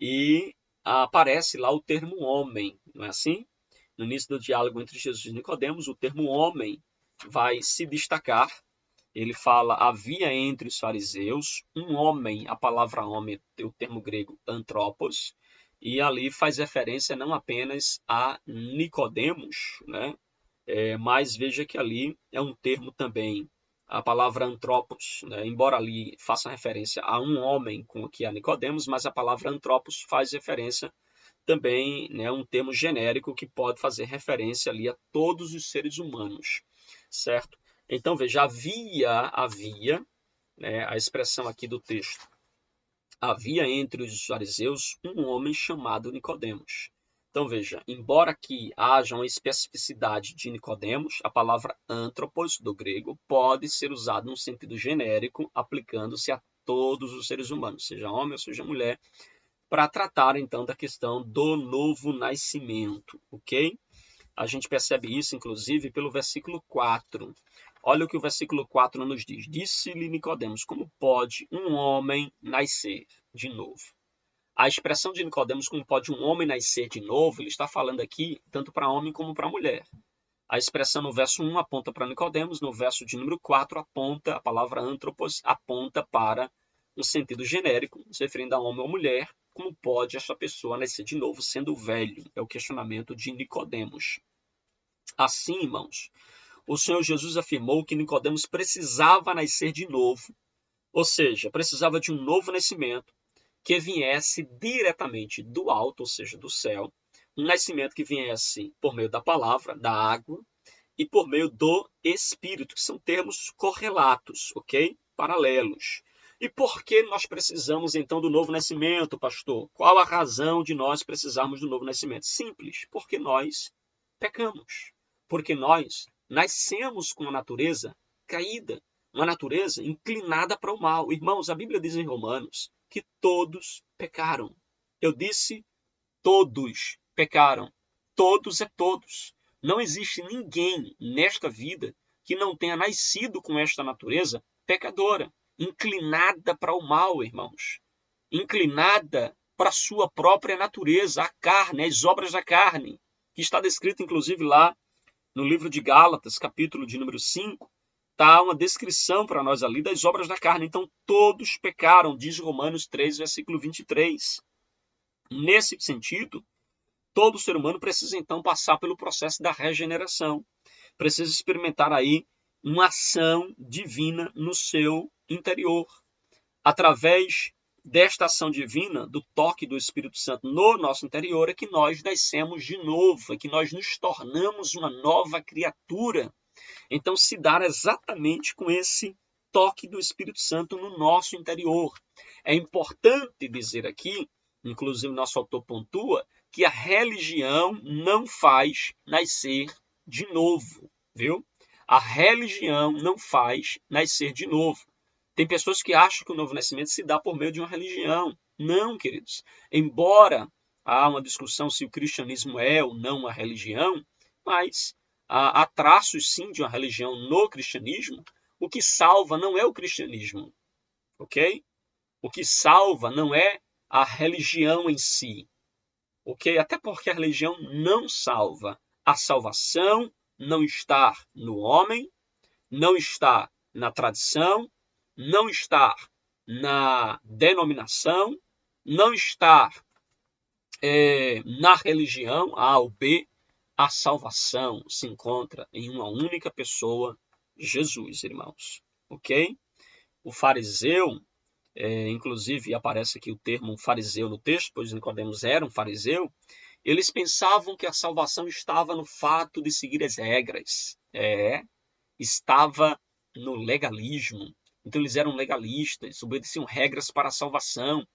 e aparece lá o termo homem, não é assim? No início do diálogo entre Jesus e Nicodemos, o termo homem vai se destacar. Ele fala, havia entre os fariseus um homem, a palavra homem, o termo grego anthropos, e ali faz referência não apenas a Nicodemos, né? Mas veja que ali é um termo também, a palavra anthropos, né? Embora ali faça referência a um homem com que é Nicodemos, mas a palavra anthropos faz referência também, né, um termo genérico que pode fazer referência ali a todos os seres humanos, certo? Então, veja, havia, né, a expressão aqui do texto, havia entre os fariseus um homem chamado Nicodemos. Então, veja, embora aqui haja uma especificidade de Nicodemos, a palavra anthropos, do grego, pode ser usada num sentido genérico, aplicando-se a todos os seres humanos, seja homem ou seja mulher, para tratar, então, da questão do novo nascimento, ok? A gente percebe isso, inclusive, pelo versículo 4. Olha o que o versículo 4 nos diz. Disse-lhe Nicodemos, como pode um homem nascer de novo? A expressão de Nicodemos, como pode um homem nascer de novo, ele está falando aqui tanto para homem como para mulher. A expressão no verso 1 aponta para Nicodemos, no verso de número 4 aponta, a palavra anthropos aponta para um sentido genérico, se referindo a homem ou mulher. Como pode essa pessoa nascer de novo sendo velho? É o questionamento de Nicodemos. Assim, irmãos, o Senhor Jesus afirmou que Nicodemos precisava nascer de novo, ou seja, precisava de um novo nascimento que viesse diretamente do alto, ou seja, do céu, um nascimento que viesse por meio da palavra, da água, e por meio do Espírito, que são termos correlatos, ok? Paralelos. E por que nós precisamos, então, do novo nascimento, pastor? Qual a razão de nós precisarmos do novo nascimento? Simples, porque nós pecamos. Porque nós nascemos com uma natureza caída, uma natureza inclinada para o mal. Irmãos, a Bíblia diz em Romanos que todos pecaram. Eu disse todos pecaram. Todos é todos. Não existe ninguém nesta vida que não tenha nascido com esta natureza pecadora, inclinada para o mal, irmãos. Inclinada para a sua própria natureza, a carne, as obras da carne, que está descrito inclusive lá no livro de Gálatas, capítulo de número 5, está uma descrição para nós ali das obras da carne. Então, todos pecaram, diz Romanos 3, versículo 23. Nesse sentido, todo ser humano precisa, então, passar pelo processo da regeneração. Precisa experimentar aí uma ação divina no seu interior. Através desta ação divina, do toque do Espírito Santo no nosso interior, é que nós nascemos de novo, é que nós nos tornamos uma nova criatura. Então, se dá exatamente com esse toque do Espírito Santo no nosso interior. É importante dizer aqui, inclusive nosso autor pontua, que a religião não faz nascer de novo, viu? A religião não faz nascer de novo. Tem pessoas que acham que o novo nascimento se dá por meio de uma religião. Não, queridos. Embora há uma discussão se o cristianismo é ou não uma religião, mas há traços, sim, de uma religião no cristianismo. O que salva não é o cristianismo, ok? O que salva não é a religião em si, ok? Até porque a religião não salva. A salvação não está no homem, não está na tradição, não está na denominação, não está na religião A ou B. A salvação se encontra em uma única pessoa, Jesus, irmãos. Ok? O fariseu, inclusive aparece aqui o termo fariseu no texto, pois Nicodemos era um fariseu, eles pensavam que a salvação estava no fato de seguir as regras. Estava no legalismo. Então eles eram legalistas, obedeciam regras para a salvação,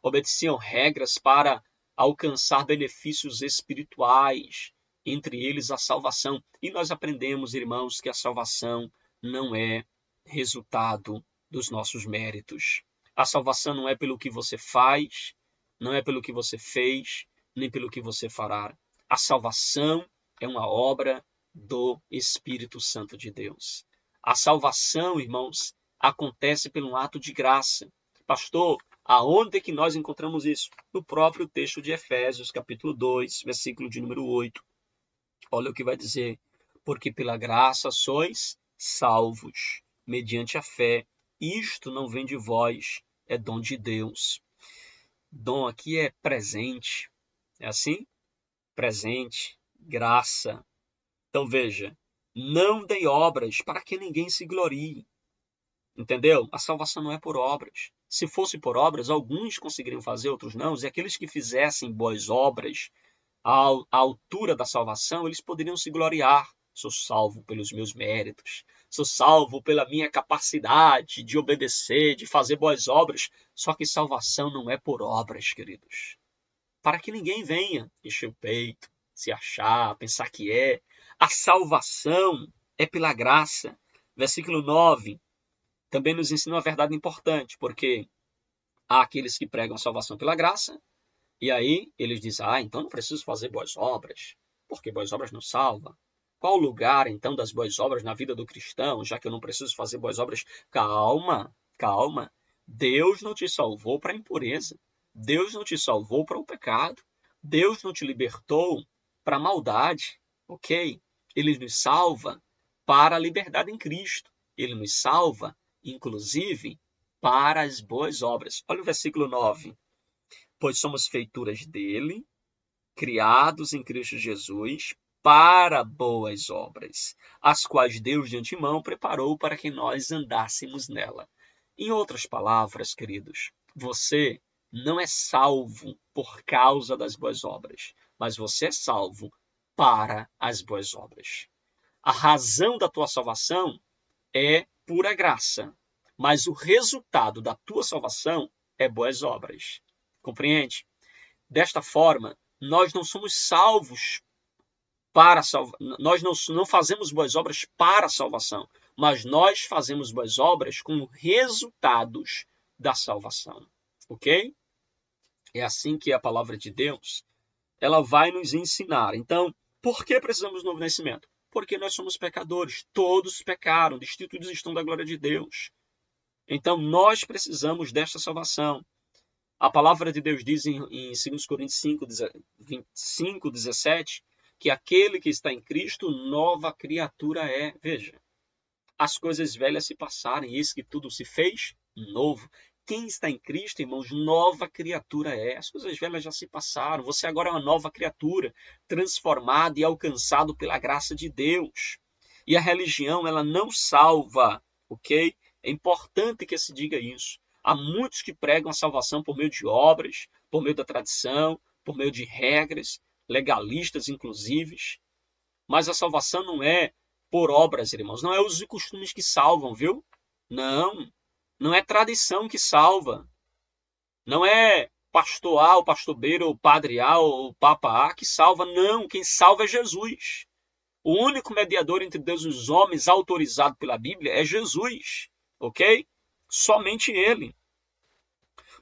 obedeciam regras para alcançar benefícios espirituais, entre eles a salvação. E nós aprendemos, irmãos, que a salvação não é resultado dos nossos méritos. A salvação não é pelo que você faz, não é pelo que você fez, nem pelo que você fará. A salvação é uma obra do Espírito Santo de Deus. A salvação, irmãos, acontece pelo ato de graça. Pastor, Aonde que nós encontramos isso? No próprio texto de Efésios, capítulo 2, versículo de número 8. Olha o que vai dizer. Porque pela graça sois salvos, mediante a fé. Isto não vem de vós, é dom de Deus. Dom aqui é presente. É assim? Presente, graça. Então veja, não dei obras para que ninguém se glorie. Entendeu? A salvação não é por obras. Se fosse por obras, alguns conseguiriam fazer, outros não. E aqueles que fizessem boas obras à altura da salvação, eles poderiam se gloriar. Sou salvo pelos meus méritos. Sou salvo pela minha capacidade de obedecer, de fazer boas obras. Só que salvação não é por obras, queridos. Para que ninguém venha encher o peito, se achar, pensar que é. A salvação é pela graça. Versículo 9 também nos ensina uma verdade importante, porque há aqueles que pregam a salvação pela graça, e aí eles dizem, então não preciso fazer boas obras, porque boas obras não salvam. Qual o lugar, então, das boas obras na vida do cristão, já que eu não preciso fazer boas obras? Calma, calma. Deus não te salvou para a impureza. Deus não te salvou para o pecado. Deus não te libertou para a maldade, ok? Ele nos salva para a liberdade em Cristo. Ele nos salva, inclusive, para as boas obras. Olha o versículo 9. Pois somos feituras dele, criados em Cristo Jesus, para boas obras, as quais Deus de antemão preparou para que nós andássemos nela. Em outras palavras, queridos, você não é salvo por causa das boas obras, mas você é salvo para as boas obras. A razão da tua salvação é pura graça, mas o resultado da tua salvação é boas obras. Compreende? Desta forma, nós não somos salvos para nós não fazemos boas obras para a salvação, mas nós fazemos boas obras como resultados da salvação. Ok? É assim que a palavra de Deus ela vai nos ensinar. Então, por que precisamos do novo nascimento? Porque nós somos pecadores. Todos pecaram, destituídos estão da glória de Deus. Então, nós precisamos desta salvação. A palavra de Deus diz em 2 Coríntios 5, 17, que aquele que está em Cristo, nova criatura é. Veja, as coisas velhas se passaram, e eis que tudo se fez novo. Quem está em Cristo, irmãos, nova criatura é. As coisas velhas já se passaram. Você agora é uma nova criatura, transformado e alcançado pela graça de Deus. E a religião, ela não salva, ok? É importante que se diga isso. Há muitos que pregam a salvação por meio de obras, por meio da tradição, por meio de regras, legalistas inclusive. Mas a salvação não é por obras, irmãos. Não é os costumes que salvam, viu? Não. Não é tradição que salva. Não é pastor A, o pastor B, o padre A, o papa A que salva. Não. Quem salva é Jesus. O único mediador entre Deus e os homens autorizado pela Bíblia é Jesus. Ok? Somente ele.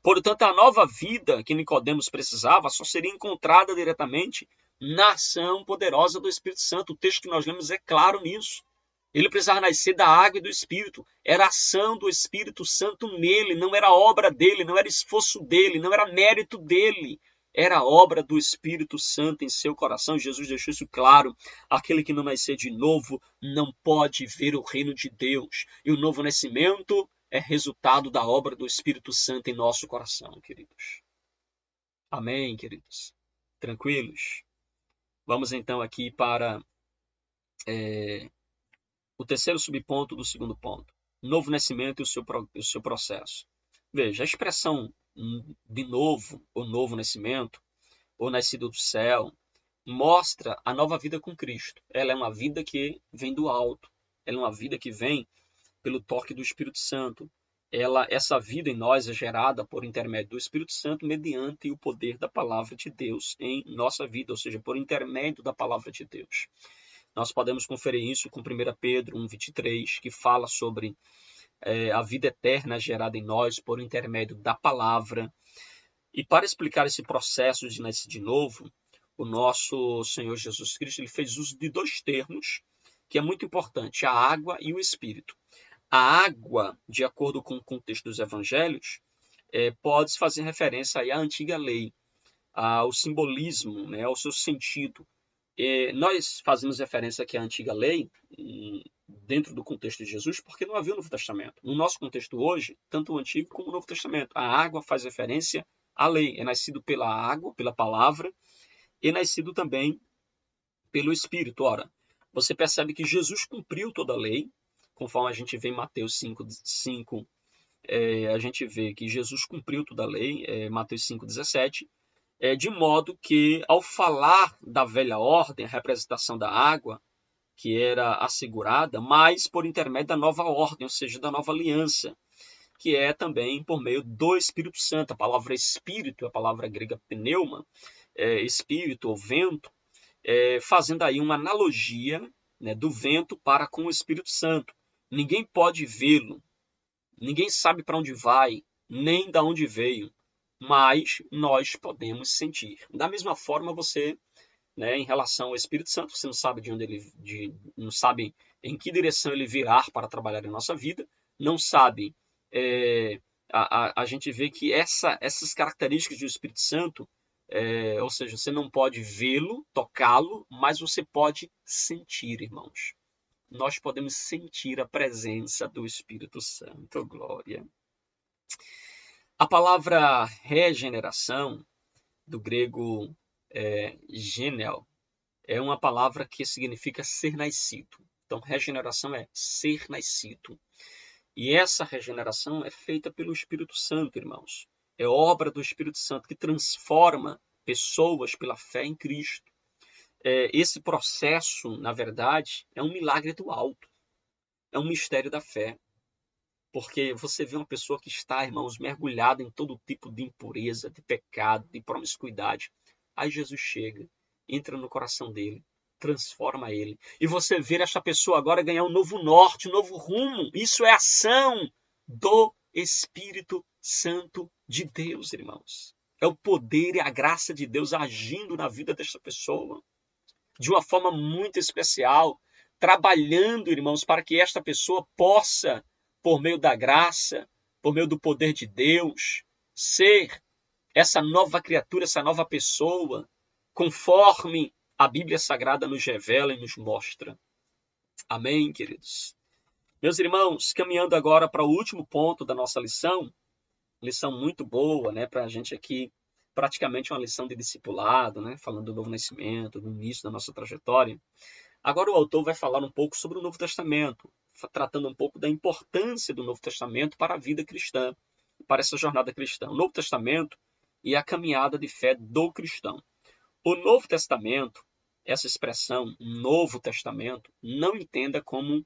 Portanto, a nova vida que Nicodemos precisava só seria encontrada diretamente na ação poderosa do Espírito Santo. O texto que nós lemos é claro nisso. Ele precisava nascer da água e do Espírito. Era a ação do Espírito Santo nele, não era obra dele, não era esforço dele, não era mérito dele. Era obra do Espírito Santo em seu coração. Jesus deixou isso claro. Aquele que não nascer de novo não pode ver o reino de Deus. E o novo nascimento é resultado da obra do Espírito Santo em nosso coração, queridos. Amém, queridos? Tranquilos? Vamos então aqui para o terceiro subponto do segundo ponto. Novo nascimento e o seu processo. Veja, a expressão de novo, ou novo nascimento, ou nascido do céu, mostra a nova vida com Cristo. Ela é uma vida que vem do alto. Ela é uma vida que vem pelo toque do Espírito Santo. Essa vida em nós é gerada por intermédio do Espírito Santo mediante o poder da palavra de Deus em nossa vida, ou seja, por intermédio da palavra de Deus. Nós podemos conferir isso com 1 Pedro 1,23, que fala sobre a vida eterna gerada em nós por intermédio da palavra. E para explicar esse processo de nascer de novo, o nosso Senhor Jesus Cristo ele fez uso de dois termos que é muito importante, a água e o Espírito. A água, de acordo com o contexto dos evangelhos, pode fazer referência aí à antiga lei, ao simbolismo, né, ao seu sentido. Nós fazemos referência aqui à antiga lei, dentro do contexto de Jesus, porque não havia o Novo Testamento. No nosso contexto hoje, tanto o Antigo como o Novo Testamento, a água faz referência à lei. É nascido pela água, pela palavra, e nascido também pelo Espírito. Ora, você percebe que Jesus cumpriu toda a lei, conforme a gente vê em Mateus 5, a gente vê que Jesus cumpriu toda a lei, Mateus 5,17, de modo que, ao falar da velha ordem, a representação da água, que era assegurada, mas por intermédio da nova ordem, ou seja, da nova aliança, que é também por meio do Espírito Santo. A palavra espírito, a palavra grega pneuma, espírito ou vento, fazendo aí uma analogia, né, do vento para com o Espírito Santo. Ninguém pode vê-lo, ninguém sabe para onde vai, nem de onde veio, mas nós podemos sentir. Da mesma forma, você, né, em relação ao Espírito Santo, você não sabe de onde não sabe em que direção ele virá para trabalhar em nossa vida, não sabe. A gente vê que essas características do Espírito Santo, ou seja, você não pode vê-lo, tocá-lo, mas você pode sentir, irmãos. Nós podemos sentir a presença do Espírito Santo. Glória. A palavra regeneração, do grego genel, é uma palavra que significa ser nascido. Então, regeneração é ser nascido. E essa regeneração é feita pelo Espírito Santo, irmãos. É obra do Espírito Santo que transforma pessoas pela fé em Cristo. Esse processo, na verdade, é um milagre do alto. É um mistério da fé. Porque você vê uma pessoa que está, irmãos, mergulhada em todo tipo de impureza, de pecado, de promiscuidade. Aí Jesus chega, entra no coração dele, transforma ele. E você vê essa pessoa agora ganhar um novo norte, um novo rumo. Isso é ação do Espírito Santo de Deus, irmãos. É o poder e a graça de Deus agindo na vida dessa pessoa de uma forma muito especial, trabalhando, irmãos, para que esta pessoa possa, por meio da graça, por meio do poder de Deus, ser essa nova criatura, essa nova pessoa, conforme a Bíblia Sagrada nos revela e nos mostra. Amém, queridos? Meus irmãos, caminhando agora para o último ponto da nossa lição muito boa, né, para a gente aqui, praticamente uma lição de discipulado, né, falando do novo nascimento, do início da nossa trajetória. Agora o autor vai falar um pouco sobre o Novo Testamento, tratando um pouco da importância do Novo Testamento para a vida cristã, para essa jornada cristã. O Novo Testamento e a caminhada de fé do cristão. O Novo Testamento, essa expressão Novo Testamento, não entenda como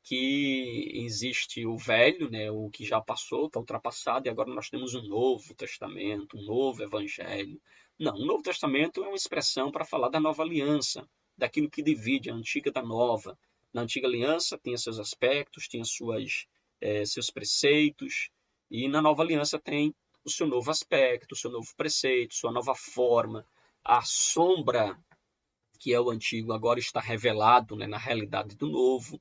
que existe o velho, né, o que já passou, que é ultrapassado, e agora nós temos um Novo Testamento, um novo Evangelho. Não, o Novo Testamento é uma expressão para falar da nova aliança, daquilo que divide a antiga da nova. Na antiga aliança tinha seus aspectos, tinha seus preceitos, e na nova aliança tem o seu novo aspecto, o seu novo preceito, sua nova forma. A sombra que é o antigo agora está revelado, né, na realidade do novo,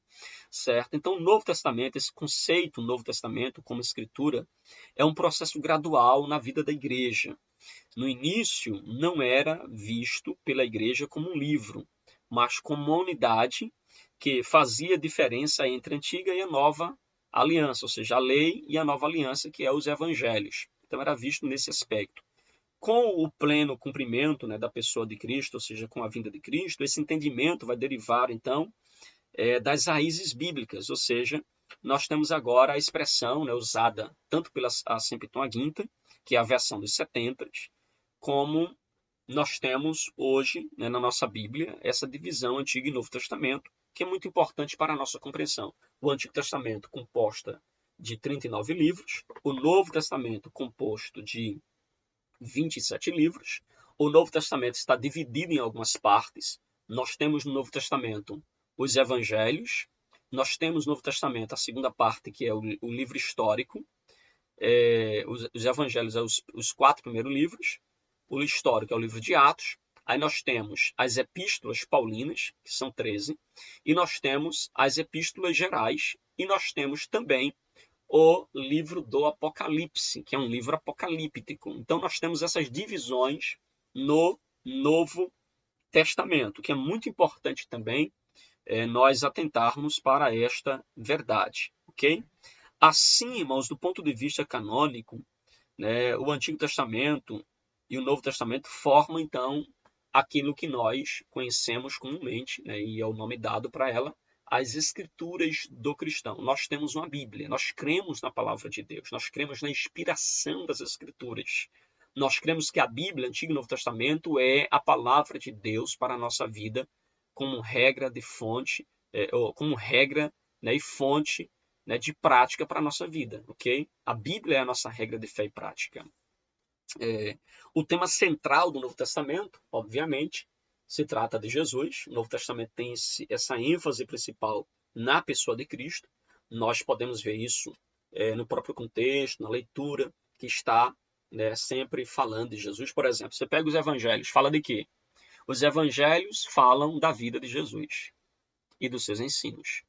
certo? Então, o Novo Testamento, esse conceito, o Novo Testamento como escritura, é um processo gradual na vida da igreja. No início, não era visto pela igreja como um livro, mas como uma unidade que fazia diferença entre a antiga e a nova aliança, ou seja, a lei e a nova aliança, que é os evangelhos. Então, era visto nesse aspecto. Com o pleno cumprimento, né, da pessoa de Cristo, ou seja, com a vinda de Cristo, esse entendimento vai derivar, então, das raízes bíblicas, ou seja, nós temos agora a expressão, né, usada tanto pela Septuaginta, que é a versão dos 70, como nós temos hoje, né, na nossa Bíblia, essa divisão Antigo e Novo Testamento, que é muito importante para a nossa compreensão. O Antigo Testamento composto de 39 livros, o Novo Testamento composto de 27 livros. O Novo Testamento está dividido em algumas partes. Nós temos no Novo Testamento os Evangelhos. Nós temos no Novo Testamento a segunda parte, que é o livro histórico. Os Evangelhos são os 4 primeiros livros. O histórico é o livro de Atos. Aí nós temos as epístolas paulinas, que são 13. E nós temos as epístolas gerais. E nós temos também o livro do Apocalipse, que é um livro apocalíptico. Então, nós temos essas divisões no Novo Testamento, que é muito importante também nós atentarmos para esta verdade, ok? Assim, irmãos, do ponto de vista canônico, né, o Antigo Testamento e o Novo Testamento formam, então, aquilo que nós conhecemos comumente, né, e é o nome dado para ela, as Escrituras do cristão. Nós temos uma Bíblia, nós cremos na palavra de Deus, nós cremos na inspiração das Escrituras. Nós cremos que a Bíblia, Antigo e Novo Testamento, é a palavra de Deus para a nossa vida, como regra de fonte, como regra, né, e fonte, né, de prática para a nossa vida, ok? A Bíblia é a nossa regra de fé e prática. O tema central do Novo Testamento, obviamente, se trata de Jesus. O Novo Testamento tem essa ênfase principal na pessoa de Cristo. Nós podemos ver isso no próprio contexto, na leitura, que está, né, sempre falando de Jesus. Por exemplo, você pega os evangelhos, fala de quê? Os evangelhos falam da vida de Jesus e dos seus ensinos.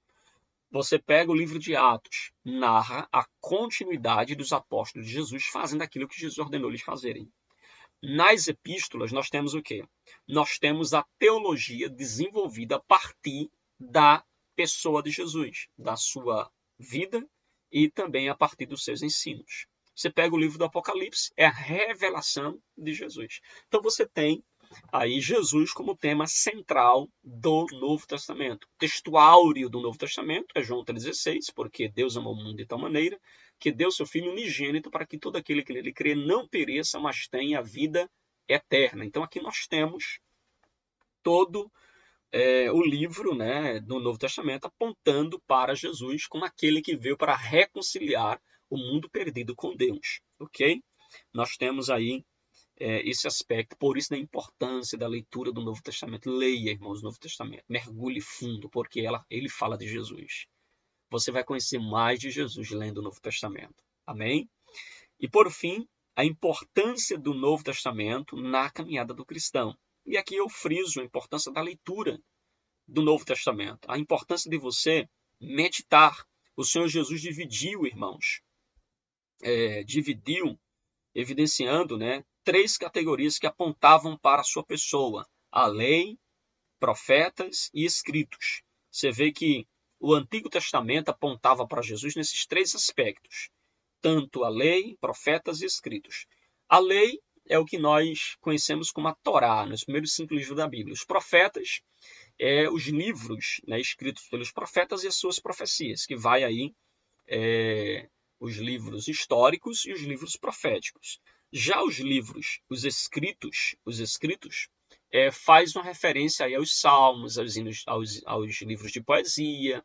Você pega o livro de Atos, narra a continuidade dos apóstolos de Jesus fazendo aquilo que Jesus ordenou eles fazerem. Nas epístolas, nós temos o quê? Nós temos a teologia desenvolvida a partir da pessoa de Jesus, da sua vida e também a partir dos seus ensinos. Você pega o livro do Apocalipse, é a revelação de Jesus. Então você tem aí Jesus como tema central do Novo Testamento. O texto áureo do Novo Testamento é João 3,16, porque Deus amou o mundo de tal maneira que deu seu Filho unigênito para que todo aquele que nele crê não pereça, mas tenha vida eterna. Então aqui nós temos todo o livro, né, do Novo Testamento apontando para Jesus como aquele que veio para reconciliar o mundo perdido com Deus, ok? Nós temos aí esse aspecto, por isso da importância da leitura do Novo Testamento. Leia, irmãos, o Novo Testamento, mergulhe fundo, porque ele fala de Jesus. Você vai conhecer mais de Jesus lendo o Novo Testamento. Amém? E por fim, a importância do Novo Testamento na caminhada do cristão. E aqui eu friso a importância da leitura do Novo Testamento, a importância de você meditar. O Senhor Jesus dividiu, irmãos, evidenciando, né, 3 categorias que apontavam para a sua pessoa: a lei, profetas e escritos. Você vê que o Antigo Testamento apontava para Jesus nesses 3 aspectos, tanto a lei, profetas e escritos. A lei é o que nós conhecemos como a Torá, nos primeiros 5 livros da Bíblia. Os profetas os livros, né, escritos pelos profetas e as suas profecias, que vai aí os livros históricos e os livros proféticos. Já os livros, os escritos, faz uma referência aí aos salmos, aos livros de poesia,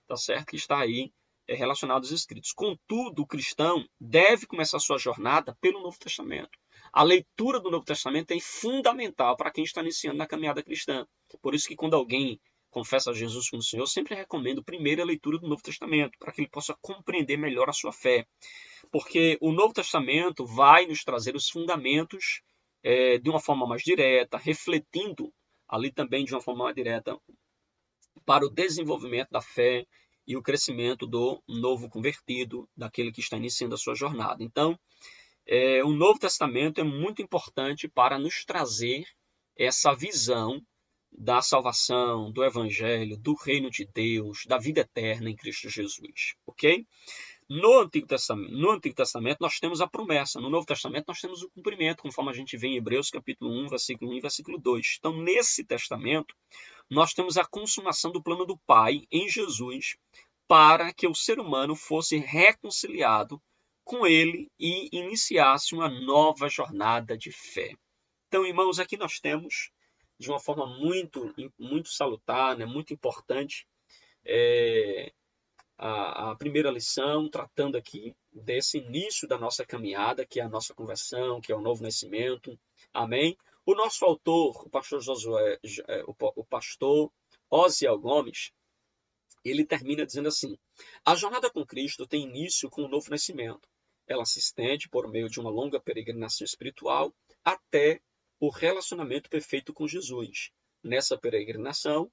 tá certo? Que está aí relacionado aos escritos. Contudo, o cristão deve começar a sua jornada pelo Novo Testamento. A leitura do Novo Testamento é fundamental para quem está iniciando na caminhada cristã. Por isso que quando alguém confessa a Jesus como Senhor, eu sempre recomendo primeiro a leitura do Novo Testamento, para que ele possa compreender melhor a sua fé. Porque o Novo Testamento vai nos trazer os fundamentos de uma forma mais direta, refletindo ali também de uma forma mais direta para o desenvolvimento da fé e o crescimento do novo convertido, daquele que está iniciando a sua jornada. Então, o Novo Testamento é muito importante para nos trazer essa visão da salvação, do Evangelho, do reino de Deus, da vida eterna em Cristo Jesus, ok? No Antigo Testamento nós temos a promessa, no Novo Testamento nós temos o cumprimento, conforme a gente vê em Hebreus capítulo 1, versículo 1 e versículo 2. Então, nesse testamento, nós temos a consumação do plano do Pai em Jesus para que o ser humano fosse reconciliado com ele e iniciasse uma nova jornada de fé. Então, irmãos, aqui nós temos, de uma forma muito, muito salutar, né, muito importante, a primeira lição, tratando aqui desse início da nossa caminhada, que é a nossa conversão, que é o novo nascimento. Amém? O nosso autor, o pastor Osiel Gomes, ele termina dizendo assim: a jornada com Cristo tem início com o novo nascimento. Ela se estende por meio de uma longa peregrinação espiritual até o relacionamento perfeito com Jesus. Nessa peregrinação,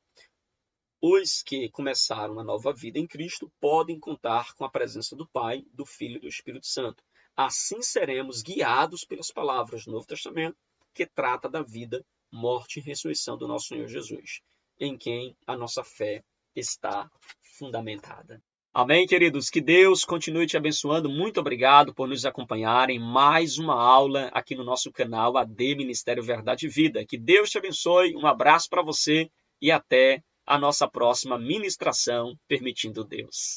Os que começaram a nova vida em Cristo podem contar com a presença do Pai, do Filho e do Espírito Santo. Assim seremos guiados pelas palavras do Novo Testamento, que trata da vida, morte e ressurreição do nosso Senhor Jesus, em quem a nossa fé está fundamentada. Amém, queridos? Que Deus continue te abençoando. Muito obrigado por nos acompanhar em mais uma aula aqui no nosso canal AD Ministério Verdade e Vida. Que Deus te abençoe. Um abraço para você e até a nossa próxima ministração, permitindo Deus.